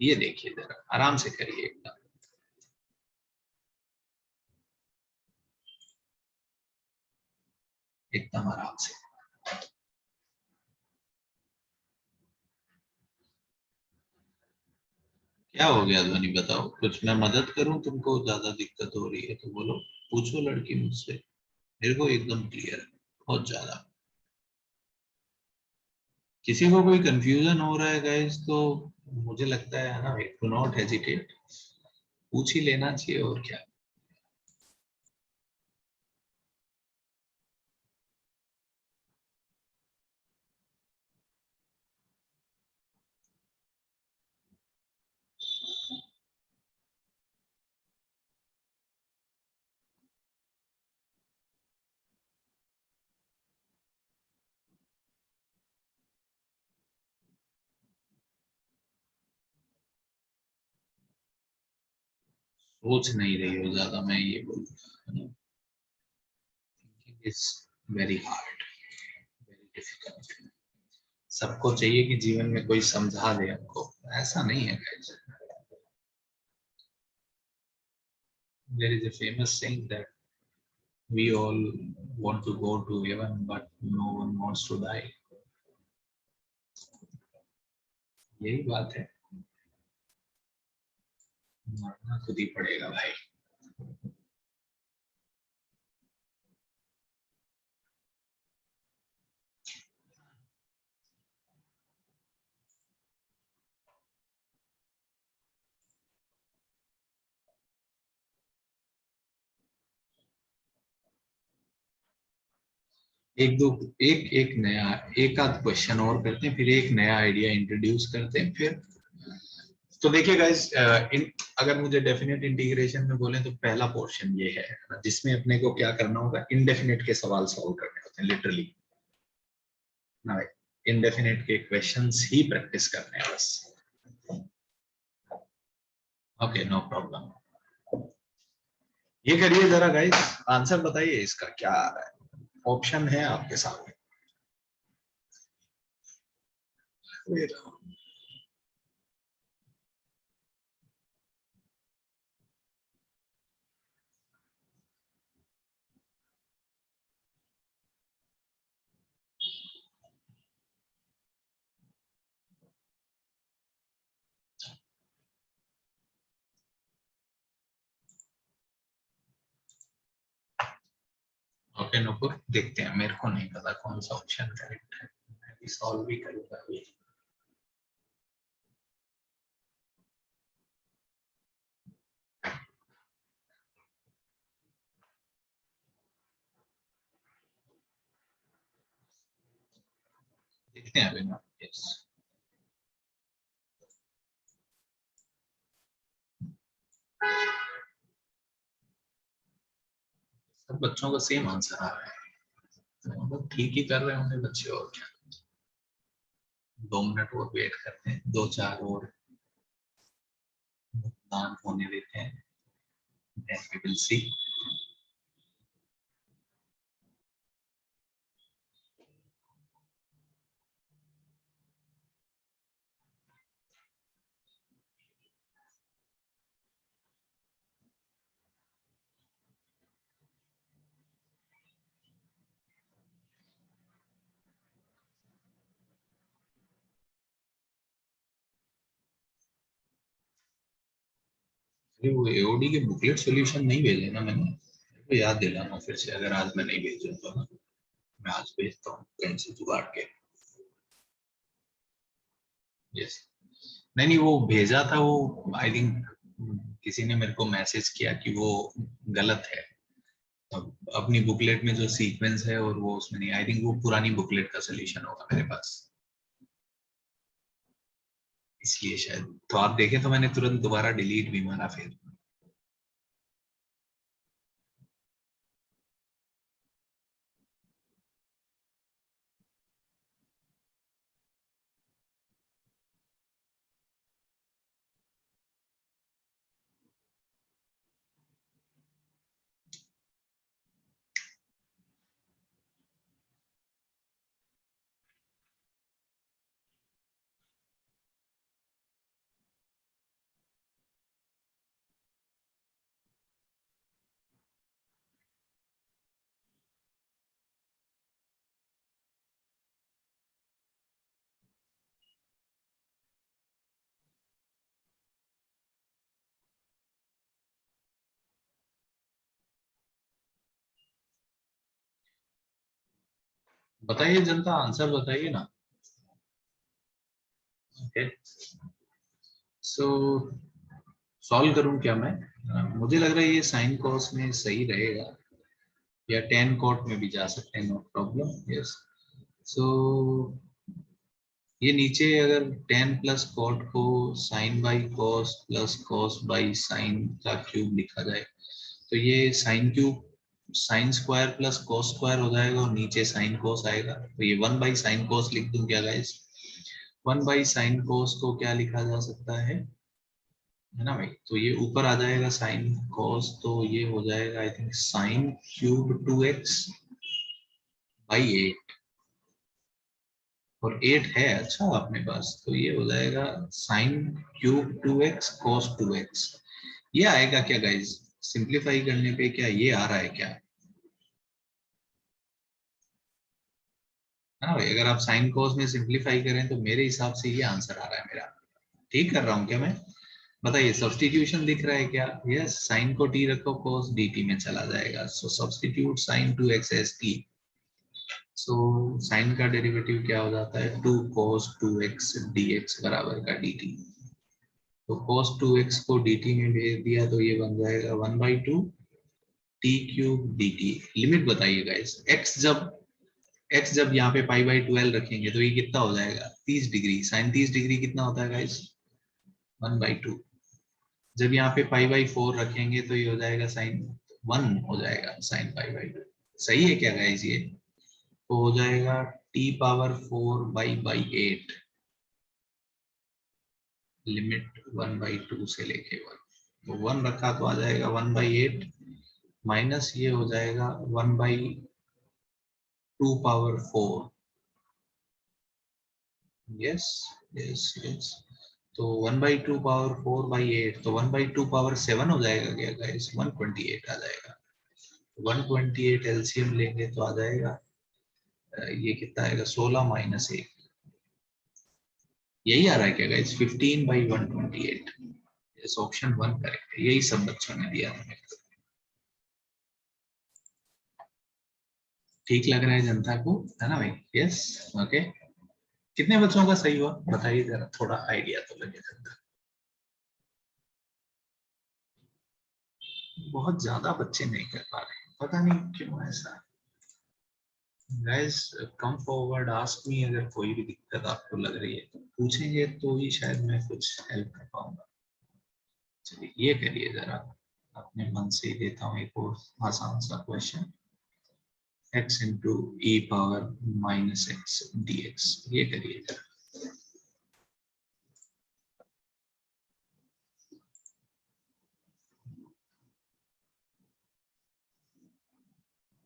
ये देखिए जरा आराम से करिए एकदम। एकदम आराम से। क्या हो गया ध्वनि, बताओ कुछ मैं मदद करूं, तुमको ज्यादा दिक्कत हो रही है तो बोलो, पूछो लड़की मुझसे। मेरे को एकदम क्लियर है, बहुत ज्यादा। किसी को कोई कंफ्यूजन हो रहा है गाइस तो मुझे लगता है ना, डू नॉट हेजिटेट, पूछ ही लेना चाहिए और क्या। सोच नहीं रही हो ज्यादा, मैं ये बोलूँ, it's very hard, very difficult. सबको चाहिए कि जीवन में कोई समझा दे हमको, ऐसा नहीं है guys. There is a famous saying that we all want to go to heaven but no one wants to die। यही बात है, मरना खुद ही पड़ेगा भाई। एक दो, एक नया, एक आध क्वेश्चन और करते हैं, फिर एक नया आइडिया इंट्रोड्यूस करते हैं फिर। तो देखिए गाइस, इन अगर मुझे डेफिनेट इंटीग्रेशन में बोले तो पहला पोर्शन ये है ना, जिसमें अपने को क्या करना होगा, इनडेफिनेट के सवाल सॉल्व करने होते हैं लिटरली ना भाई। इनडेफिनेट के क्वेश्चंस ही प्रैक्टिस करने हैं बस। Okay no problem. ये करिए जरा गाइस, आंसर बताइए इसका क्या आ रहा है। ऑप्शन है आपके सामने। ओके नुपुर, देखते हैं, मेरे को नहीं पता कौन सा ऑप्शन करेक्ट है, मैं भी सॉल्व भी करूंगा अभी। देखते हैं अभी ना। यस, सब बच्चों का सेम आंसर आ रहा है, तो हम लोग ठीक ही कर रहे होंगे बच्चे, और क्या। 2 मिनट और वेट करते हैं, दो चार और मतदान होने देते हैं, then we will see। अरे वो एओडी के बुकलेट सॉल्यूशन नहीं भेजे ना मैंने, तो याद दिलाना फिर से, अगर आज मैं नहीं भेजूँ तो ना, मैं आज भेजता हूँ कहीं से जुगाड़ के। यस, नहीं नहीं वो भेजा था वो, आई थिंक किसी ने मेरे को मैसेज किया कि वो गलत है। अब अपनी बुकलेट में जो सीक्वेंस है और वो उसमें नहीं, आई थिंक वो पुरानी बुकलेट का सोल्यूशन होगा मेरे पास, इसलिए शायद। तो आप देखें तो मैंने तुरंत दोबारा डिलीट भी मारा फिर। बताइए जनता, आंसर बताइए ना। ओके, सो सॉल्व करूं क्या मैं? मुझे लग रहा है ये साइन कॉस में सही रहेगा, या टेन कॉट में भी जा सकते हैं, नो प्रॉब्लम। यस, सो ये नीचे अगर टेन प्लस कॉट को sine by cos plus cos by sine का क्यूब लिखा जाए, तो ये sine cube sine square plus cos square हो जाएगा, और नीचे साइन कॉस आएगा, तो ये वन बाई साइन कॉस लिख दूं क्या guys? One by sine cos को क्या लिखा जा सकता है ना भाई? तो ये ऊपर आ जाएगा साइन कॉस, तो ये हो जाएगा I think sine cube 2x by 8, और 8 है अच्छा अपने पास, तो ये हो जाएगा sine cube 2x cos 2x। ये आएगा क्या गाइज? सिंप्लीफाई करने पे क्या ये आ रहा है क्या? है ना भाई, अगर आप साइन कॉस में सिंप्लीफाई करें तो मेरे हिसाब से ये आंसर आ रहा है मेरा। ठीक कर रहा हूँ क्या मैं? बताइए, सब्सटीट्यूशन दिख रहा है क्या? यस, साइन को टी रखो, कॉस dt में चला जाएगा, so substitute sine 2x as t. So sine का डेरिवेटिव क्या हो जाता है? 2 cos 2x dx बराबर का dt। तो cos 2x को dt में भेज दिया तो ये बन जाएगा 1/2 t क्यूब dt। लिमिट बताइए गाइस, x जब यहाँ पे पाई बाई 12 रखेंगे तो ये कितना हो जाएगा? 30 डिग्री। साइन 30 डिग्री कितना होता है गाइस? 1/2। जब यहाँ पे पाई बाई 4 रखेंगे तो ये हो जाएगा साइन 1 हो जाएगा, साइन पाई बाई 2। सही है क्या गाइस ये? तो हो जाएगा t⁴/8, लिमिट 1/2 से लेके 1, तो 1 रखा तो आ जाएगा 1/8, माइनस ये हो जाएगा 1/2⁴। यस यस यस, तो 1/2⁴/8, तो 1/2⁴ हो जाएगा क्या गाइस? 128 आ जाएगा। 128 एलसीएम लेंगे तो आ जाएगा ये कितना आएगा? 16 माइनस 1। यही आ रहा है क्या गाइस? 15/128। इस ऑप्शन 1 करेक्ट है, यही सब बच्चों ने दिया था मेरे को। ठीक लग रहा है जनता को, है ना भाई? Yes, okay. कितने बच्चों का सही हुआ बताइए जरा, थोड़ा आइडिया तो लगे जनता। बहुत ज्यादा बच्चे नहीं कर पा रहे, पता नहीं क्यों ऐसा। Guys, come forward, ask me, अगर कोई भी दिक्कत आपको लग रही है तो पूछेंगे, तो ही शायद मैं कुछ हेल्प कर पाऊंगा। चलिए ये करिए जरा, अपने मन से ही देता हूँ एक और आसान सा question. x into e power minus x D x, ये करिए जरा।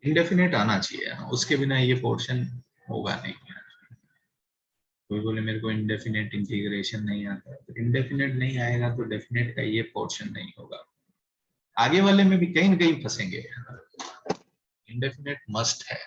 इंडेफिनेट आना चाहिए, उसके बिना ये पोर्शन होगा नहीं। कोई बोले मेरे को इंडेफिनेट इंटीग्रेशन नहीं आता, तो इंडेफिनेट नहीं आएगा तो डेफिनेट का ये पोर्शन नहीं होगा, आगे वाले में भी कहीं ना कहीं फंसेंगे। इंडेफिनेट मस्ट है।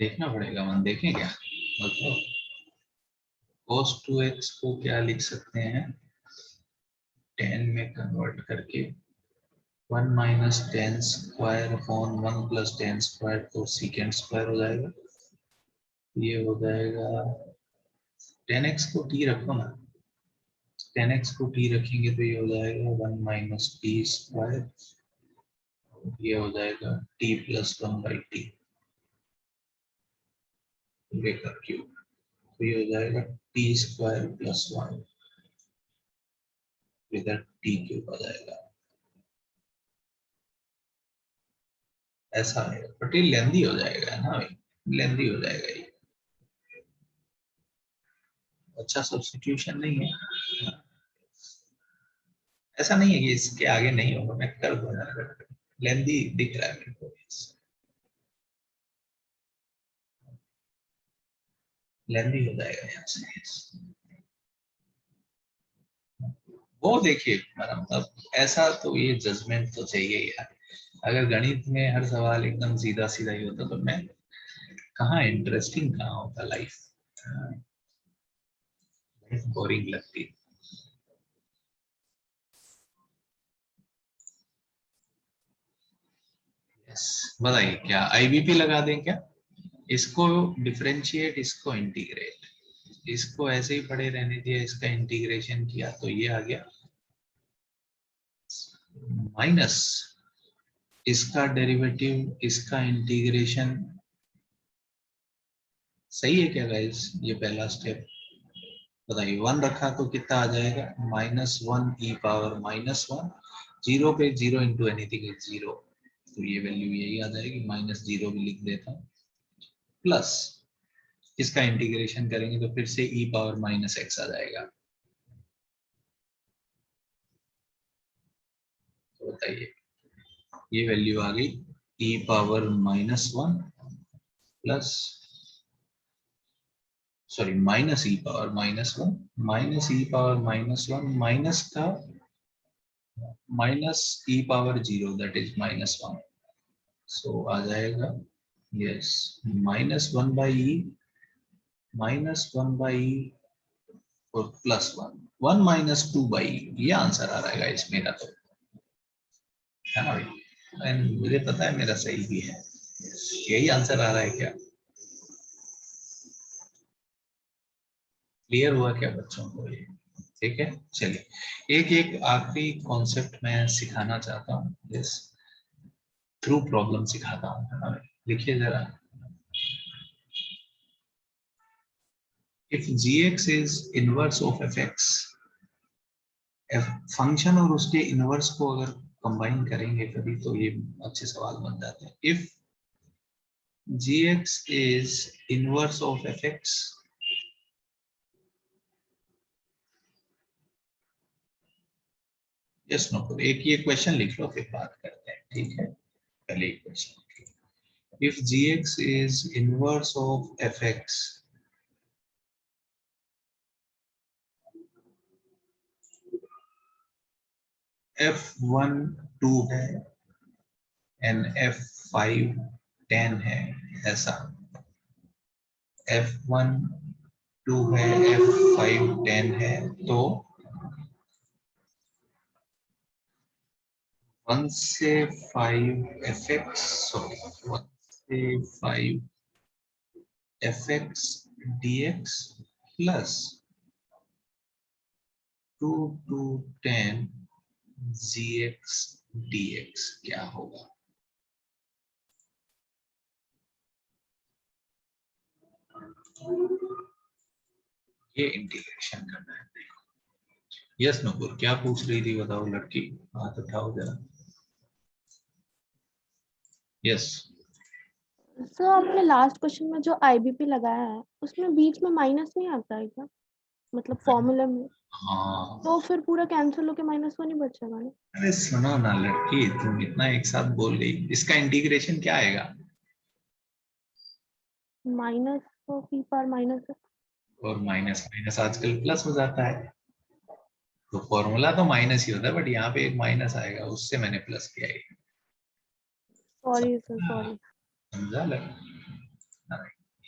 देखना पड़ेगा, मन देखें क्या मतलब cos 2x को क्या लिख सकते हैं 10 में कन्वर्ट करके 1 minus 10 square upon 1 plus 10 square तो सेकेंड स्क्वायर हो जाएगा, ये हो जाएगा 10x को t रखो ना, 10x को t रखेंगे तो ये हो जाएगा 1 माइनस टी स्क्वायर, ये हो जाएगा t प्लस 1 बाई टी का क्यूब, तो ये हो जाएगा टी स्क्वायर प्लस 1 इधर टी क्यूब आ जाएगा, ऐसा है बट ये लेंदी हो जाएगा ना भाई, लेंदी हो जाएगा ये, अच्छा सब्स्टिट्यूशन नहीं है, ऐसा नहीं है कि इसके आगे नहीं होगा, मैं कर दूंगा, लेंदी दिख रहा है मेरे को, लेंदी हो जाएगा यहाँ से, वो देखिए मतलब ऐसा तो ये जजमेंट तो चाहिए यार, अगर गणित में हर सवाल एकदम सीधा सीधा ही होता तो मैं कहाँ इंटरेस्टिंग कहाँ होता लाइफ, बोरिंग लगती। यस बताइए क्या आईबीपी लगा दें क्या, इसको डिफरेंशिएट, इसको इंटीग्रेट, इसको ऐसे ही पड़े रहने दिया, इसका इंटीग्रेशन किया तो ये आ गया माइनस इसका डेरिवेटिव, इसका इंटीग्रेशन, सही है क्या गाइस, ये पहला स्टेप बताइए, 1 रखा तो कितना आ जाएगा -1 ई पावर -1, जीरो पे zero into anything is zero, तो ये वैल्यू यही आ जाएगी, -0 भी लिख देता हूँ, प्लस इसका इंटीग्रेशन करेंगे तो फिर से ई पावर -x आ जाएगा, तो बताइए ये वैल्यू आ गई ई पावर -1 प्लस सॉरी माइनस ई पावर -1 माइनस ई पावर -1 माइनस का minus E power 0 that is -1, सो आ जाएगा यस -1 बाई ई और +1 1 -2 बाई, ये आंसर आ रहा है इस मेरा तो, है ना भाई, एंड मुझे पता है मेरा सही भी है, यही आंसर आ रहा है क्या, क्लियर हुआ क्या बच्चों को ये, ठीक है चलिए एक एक आखिरी कॉन्सेप्ट मैं सिखाना चाहता हूँ, यस थ्रू प्रॉब्लम सिखाता हूँ, है ना, देखिए जरा, if gx is inverse of fx, function और उसके इनवर्स को अगर कंबाइन करेंगे कभी तो ये अच्छे सवाल बन जाते हैं, if gx is inverse of fx, yes no, एक ये क्वेश्चन लिख लो फिर बात करते हैं, ठीक है पहले एक question, if gx is inverse of fx, f1 2 है एंड f5 10 है, ऐसा f1 2 है f5 10 है, तो 1 से 5 fx सॉरी 1 से 5 fx dx plus 2 to 10 gx dx क्या होगा, ये इंटीग्रेशन करना है, यस नूपुर क्या पूछ रही थी बताओ लड़की, हाथ उठाओ जरा, यस सर आपने लास्ट क्वेश्चन में जो आईबीपी लगाया है उसमें बीच में माइनस नहीं आता है क्या, मतलब फॉर्मूले में, हाँ तो फिर पूरा कैंसिल होके -1 ही बचेगा ना। अरे सुनो ना लड़की, तुम इतना एक साथ बोल गई, इसका इंटीग्रेशन क्या आएगा, माइनस तो पी पावर माइनस है, और माइनस माइनस आजकल प्लस हो जाता है, तो फॉर्मूला तो माइनस ही होता है बट यहाँ पे एक माइनस आएगा, उससे मैंने प्लस किया है, सॉरी सर सॉरी। समझा लगा।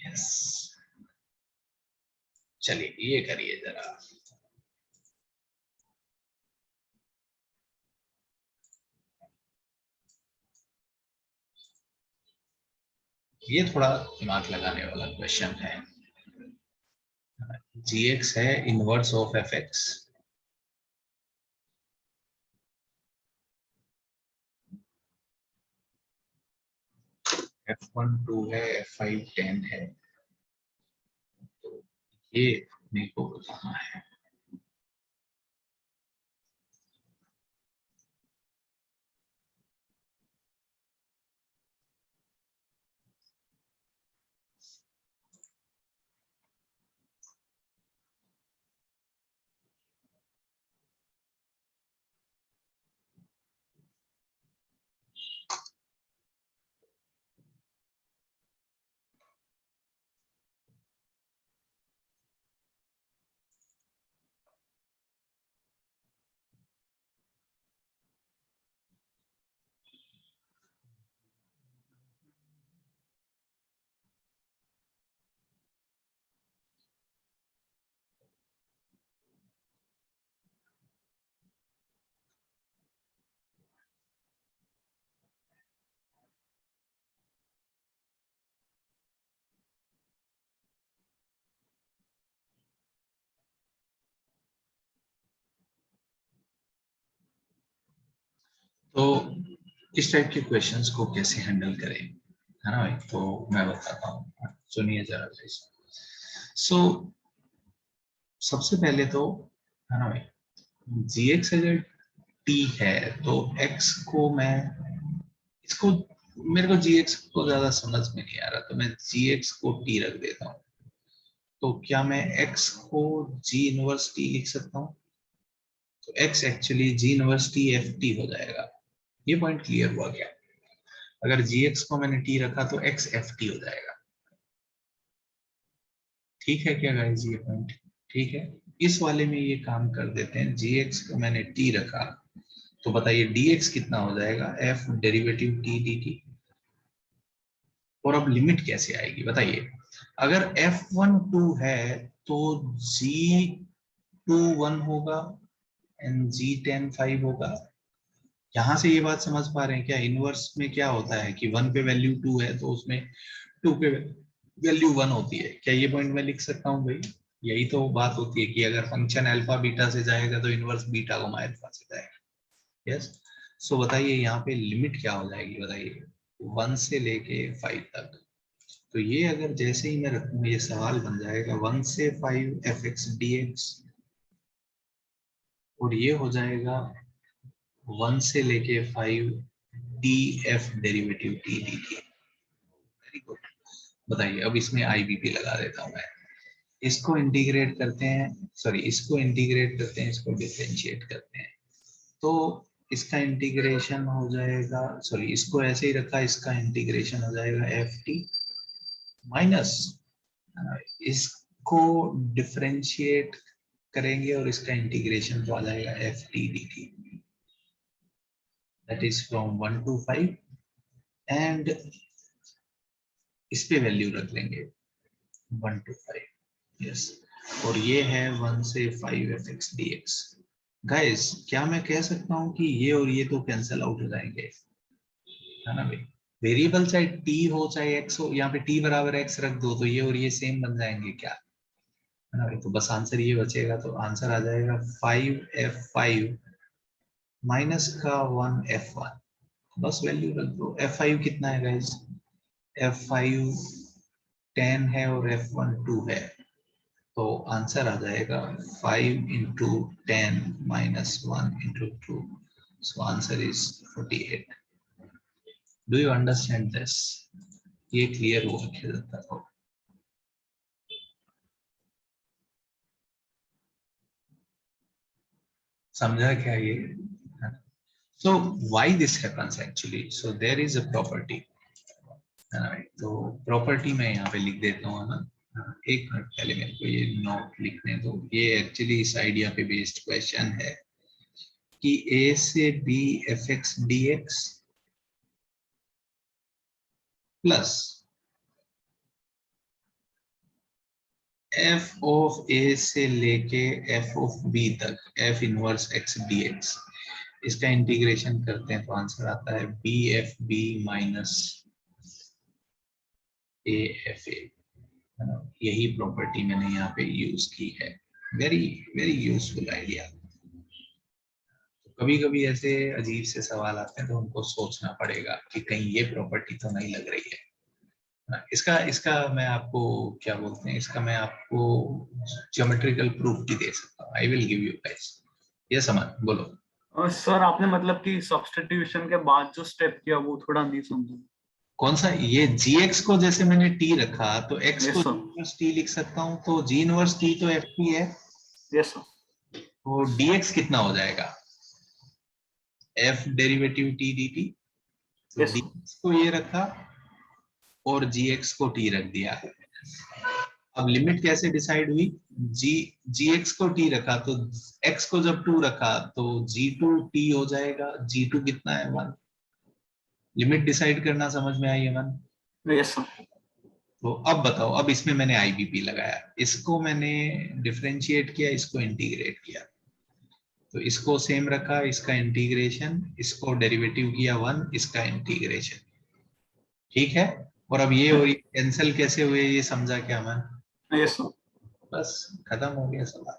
यस, चलिए ये करिए जरा। ये थोड़ा दिमाग लगाने वाला क्वेश्चन है। gx है इनवर्स ऑफ fx, f1 2 है, f5 10 है, तो ये मेरे को बताना है। तो इस टाइप के क्वेश्चंस को कैसे हैंडल करें, है ना भाई? तो मैं बताता हूँ, सुनिए जरा प्लीज। सो सबसे पहले तो, है ना भाई, gx अगर t है तो x को मैं, इसको, मेरे को gx को ज्यादा समझ में नहीं आ रहा, तो मैं gx को t रख देता हूँ। तो क्या मैं x को g इनवर्स t लिख सकता हूँ? तो x actually g inverse t ft हो जाएगा। ये पॉइंट क्लियर हुआ क्या? अगर gx को मैंने t रखा तो x ft हो जाएगा। ठीक है क्या गाइस ये पॉइंट? ठीक है। इस वाले में ये काम कर देते हैं, gx को मैंने t रखा, तो बताइए dx कितना हो जाएगा? f derivative t dt। और अब लिमिट कैसे आएगी बताइए? अगर f1 2 है तो g2 1 होगा एंड g10 5 होगा। यहां से ये बात समझ पा रहे हैं क्या? इनवर्स में क्या होता है कि 1 पे वैल्यू 2 है तो उसमें 2 पे वैल्यू 1 होती है। क्या ये पॉइंट मैं लिख सकता हूँ भाई? यही तो बात होती है कि अगर फंक्शन अल्फा बीटा से जाएगा तो इनवर्स बीटा को अल्फा से जाएगा। यस। सो बताइए यहाँ पे लिमिट क्या हो जाएगी बताइए? 1 से लेके 5 तक। तो ये अगर जैसे ही मैं रखूंगा ये सवाल बन जाएगा 1 से 5 एफ एक्स डी एक्स, और ये हो जाएगा 1 से लेके 5 T F derivative T d T. Very good. बताइए अब इसमें आईबीपी लगा देता हूं मैं। इसको इंटीग्रेट करते हैं, सॉरी इसको इंटीग्रेट करते हैं, इसको डिफरेंशिएट करते हैं, तो इसका इंटीग्रेशन हो जाएगा, सॉरी इसको ऐसे ही रखा, इसका इंटीग्रेशन हो जाएगा एफ टी माइनस, इसको डिफरेंशिएट करेंगे और इसका इंटीग्रेशन तो आ जाएगा F T d T, that is from 1 to 5 and इस पे वैल्यू रख लेंगे 1 to 5। यस। और ये है 1 से 5 F x D x. Guys क्या मैं कह सकता हूँ कि ये और ये तो कैंसिल आउट हो जाएंगे, है ना भाई? वेरिएबल चाहे t हो चाहे x हो, यहाँ पे t बराबर x रख दो तो ये और ये सेम बन जाएंगे क्या, है ना भाई? तो बस आंसर ये बचेगा, तो आंसर आ जाएगा 5f5 माइनस का 1f1। बस वैल्यू रख दो। f5 कितना है गाइस? f5 10 है और f1 2 है, तो आंसर आ जाएगा 5 into 10 minus 1 into 2, so answer is 48। Do you understand this? ये क्लियर हुआ क्या? समझा क्या ये? So why this happens actually? So there is a property, है ना भाई? तो प्रॉपर्टी मैं यहाँ पे लिख देता हूँ, है ना? हाँ, एक मिनट पहले मेरे को ये नोट लिखने दो। ये एक्चुअली इस आइडिया पे बेस्ड क्वेश्चन है कि a से b f x D x plus f of a से लेके एफ ऑफ बी तक एफ इनवर्स एक्स dx, इसका इंटीग्रेशन करते हैं तो आंसर आता है b f b minus a f a. यही प्रॉपर्टी मैंने यहाँ पे यूज की है। Very very useful idea. कभी कभी ऐसे अजीब से सवाल आते हैं तो उनको सोचना पड़ेगा कि कहीं ये प्रॉपर्टी तो नहीं लग रही है। इसका इसका मैं आपको क्या बोलते हैं, इसका मैं आपको ज्योमेट्रिकल प्रूफ भी दे सकता हूँ। I will give you guys. ये समझ बोलो। सर आपने मतलब कि सब्स्टिट्यूशन के बाद जो स्टेप किया वो थोड़ा नहीं समझा। कौन सा? ये gx को जैसे मैंने t रखा तो x Yes, को sir. g इनवर्स t लिख सकता हूँ, तो g इनवर्स t तो ft है। Yes sir. तो dx कितना हो जाएगा? f derivative t dt। तो Yes, sir. dx को ये रखा और gx को t रख दिया। अब लिमिट कैसे डिसाइड हुई? gx को t रखा तो x को जब 2 रखा तो g2 t हो जाएगा। g2 कितना है? 1। लिमिट डिसाइड करना समझ में आई अमन? Yes sir. तो अब बताओ, अब इसमें मैंने आईबीपी लगाया, इसको मैंने डिफरेंशिएट किया, इसको इंटीग्रेट किया, तो इसको सेम रखा, इसका इंटीग्रेशन, इसको डेरिवेटिव किया 1, इसका इंटीग्रेशन। ठीक है। और अब ये और कैंसिल कैसे हुए ये समझा क्या मन? Yes sir. बस खत्म हो गया सवाल।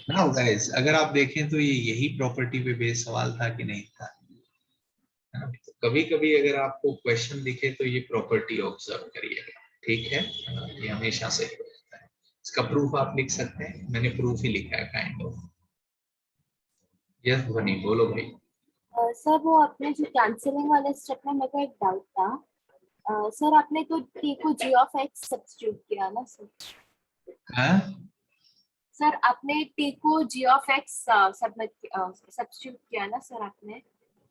नाउ गाइस, अगर आप देखें तो ये यही प्रॉपर्टी पे बेस्ड सवाल था कि नहीं था? तो कभी कभी अगर आपको क्वेश्चन दिखे तो ये प्रॉपर्टी ऑब्जर्व करिएगा। ठीक है, ये हमेशा सही हो जाता है। इसका प्रूफ आप लिख सकते हैं, मैंने प्रूफ ही लिखा है काइंड ऑफ। यस ध्वनि बोलो भाई। सर वो आपने जो कैंसिलिंग वाले स्टेप में मेरे को एक डाउट था। सर आपने तो t को g ऑफ x सब्स्टिट्यूट किया ना सर? हाँ सर आपने t को g ऑफ x सब्स्टिट्यूट किया ना सर आपने?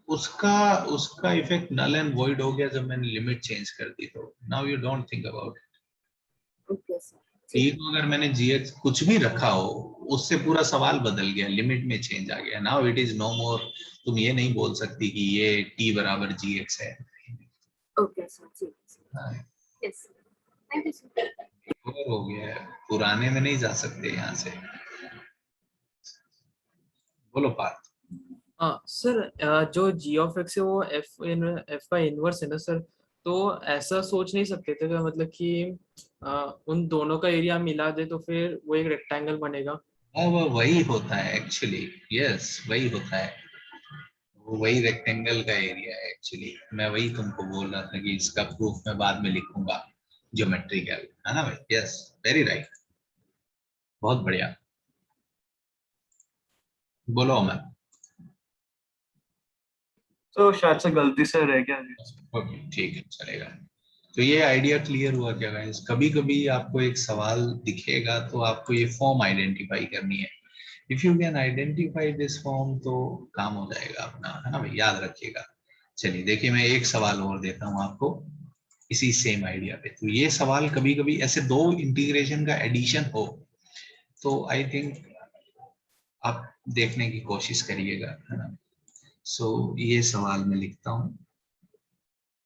उसका उसका इफेक्ट नल एंड वॉइड हो गया जब मैंने लिमिट चेंज कर दी। तो now you don't think about it. Okay sir. T को अगर मैंने जीएक्स कुछ भी रखा हो उससे पूरा सवाल बदल गया, लिमिट में चेंज आ गया। नाउ इट इज नो मोर। तुम ये नहीं बोल सकती कि ये टी बराबर जीएक्स है। ओके सर, ठीक है। Yes thank you sir. और हो गया है, पुराने में नहीं जा सकते यहाँ से। बोलो पार्थ। हाँ सर, जो g ऑफ x है वो f का इनवर्स है ना सर, तो ऐसा सोच नहीं सकते थे क्या, मतलब कि उन दोनों का एरिया मिला दे तो फिर वो एक रेक्टेंगल बनेगा। वो वही होता है एक्चुअली। यस वही होता है, वो वही रेक्टेंगल का एरिया है एक्चुअली। मैं वही तुमको बोल रहा था कि इसका प्रूफ मैं बाद में लिखूंगा ज्योमेट्रिकल, है ना भाई? यस वेरी राइट, बहुत बढ़िया। बोलो अमन। तो शायद से गलती से रह गया। ओके ठीक है, चलेगा। तो ये आइडिया क्लियर हुआ क्या गाइस? कभी कभी आपको एक सवाल दिखेगा तो आपको ये फॉर्म आइडेंटिफाई करनी है। If you can identify this form तो काम हो जाएगा अपना, है ना भाई? याद रखिएगा। चलिए देखिए, मैं एक सवाल और देता हूँ आपको इसी सेम आइडिया पे। तो ये सवाल कभी कभी ऐसे दो इंटीग्रेशन का एडिशन हो तो आई थिंक आप देखने की कोशिश करिएगा, है ना? सो ये सवाल मैं लिखता हूँ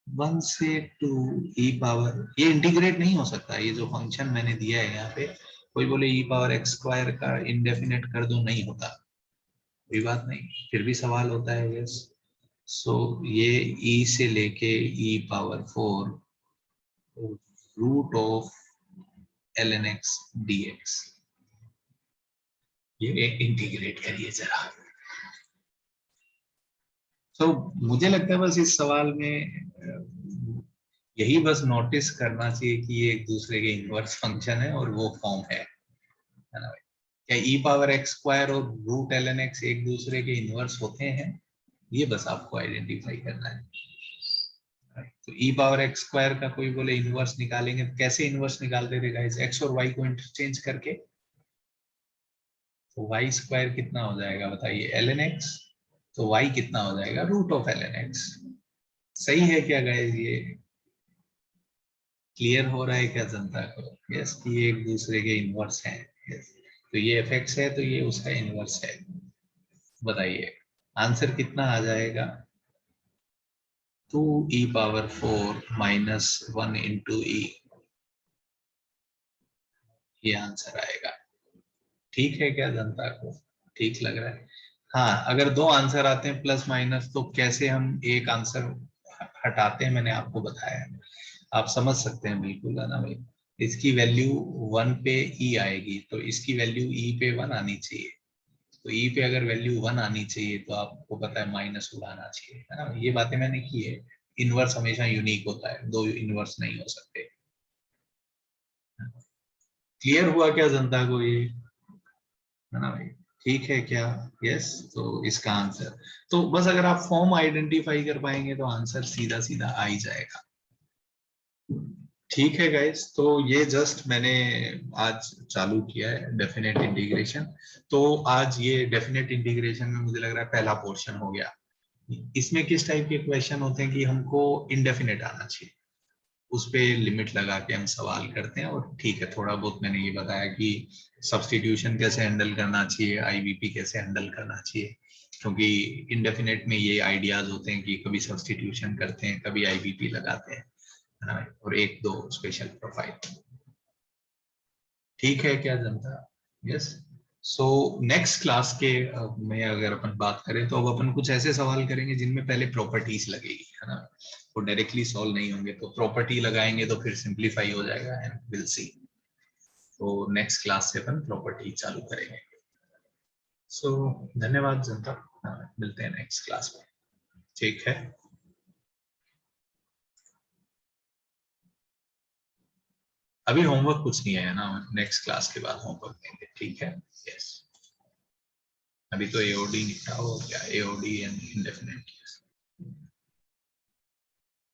1 से 2 e पावर, ये इंटीग्रेट नहीं हो सकता। ये जो फंक्शन मैंने दिया है यहाँ पे, कोई बोले e पावर x स्क्वायर का इंडेफिनेट कर दो, नहीं होता, कोई बात नहीं, फिर भी सवाल होता है। यस सो ये e से लेके e power 4 root of ln x dx, ये इंटीग्रेट करिए जरा। तो मुझे लगता है बस इस सवाल में यही बस नोटिस करना चाहिए कि ये एक दूसरे के इनवर्स फंक्शन है और वो फॉर्म है ना भाई? क्या ई पावर एक्स स्क्वायर और रूट एल एन एक्स एक दूसरे के इनवर्स होते हैं? ये बस आपको आइडेंटिफाई करना है। तो ई पावर एक्स स्क्वायर का कोई बोले इनवर्स निकालेंगे तो कैसे इनवर्स निकालते थे गाइस? एक्स और वाई को इंटरचेंज करके। तो वाई स्क्वायर कितना हो जाएगा बताइए? L N X. तो वाई कितना हो जाएगा? Root of L N X. सही है क्या गाइस? ये क्लियर हो रहा है क्या जनता को? यस कि ये एक दूसरे के इनवर्स हैं। यस तो ये एफ एक्स है तो ये उसका इनवर्स है। बताइए आंसर कितना आ जाएगा? 2 e पावर 4 माइनस 1 इंटू ई। ये आंसर आएगा। ठीक है क्या जनता को, ठीक लग रहा है? हाँ, अगर दो आंसर आते हैं प्लस माइनस तो कैसे हम एक आंसर हटाते हैं मैंने आपको बताया, आप समझ सकते हैं बिल्कुल, है ना भाई। इसकी वैल्यू 1 पे ई आएगी तो इसकी वैल्यू ई पे 1 आनी चाहिए, तो ई पे अगर वैल्यू 1 आनी चाहिए तो आपको पता है माइनस उड़ाना चाहिए, है ना। ये बातें मैंने की है। इनवर्स हमेशा यूनिक होता है, दो इनवर्स नहीं हो सकते। क्लियर हुआ क्या जनता को ये, है ना भाई? ठीक है क्या? यस। तो इसका आंसर, तो बस अगर आप फॉर्म आइडेंटिफाई कर पाएंगे तो आंसर सीधा सीधा आ ही जाएगा। ठीक है गाइस, तो ये जस्ट मैंने आज चालू किया है डेफिनेट इंटीग्रेशन। तो आज ये डेफिनेट इंटीग्रेशन में मुझे लग रहा है पहला पोर्शन हो गया। इसमें किस टाइप के क्वेश्चन होते हैं कि हमको इंडेफिनेट आना चाहिए, उस पे लिमिट लगा के हम सवाल करते हैं। और ठीक है, थोड़ा बहुत मैंने ये बताया कि सब्स्टिट्यूशन कैसे हैंडल करना चाहिए, आईबीपी कैसे हैंडल करना चाहिए, क्योंकि इंडेफिनेट में ये आइडियाज होते हैं कि कभी सब्स्टिट्यूशन करते हैं, कभी आईबीपी लगाते हैं, है ना, और एक दो स्पेशल प्रोफाइल। ठीक है क्या जनता? यस। सो नेक्स्ट क्लास के में अगर अपन बात करें तो अब अपन कुछ ऐसे सवाल करेंगे जिनमें पहले प्रॉपर्टीज लगेगी, है ना, वो डायरेक्टली सॉल्व नहीं होंगे, तो प्रॉपर्टी लगाएंगे तो फिर सिंप्लीफाई हो जाएगा, एंड विल सी। तो नेक्स्ट क्लास से अपन प्रॉपर्टी चालू करेंगे। सो धन्यवाद जनता, मिलते हैं नेक्स्ट क्लास में। ठीक है, अभी होमवर्क कुछ नहीं है ना, नेक्स्ट क्लास के बाद होमवर्क देंगे, ठीक है। यस, अभी तो एओडी निपटा हो, क्या एओडी एंड इंडेफिनेट।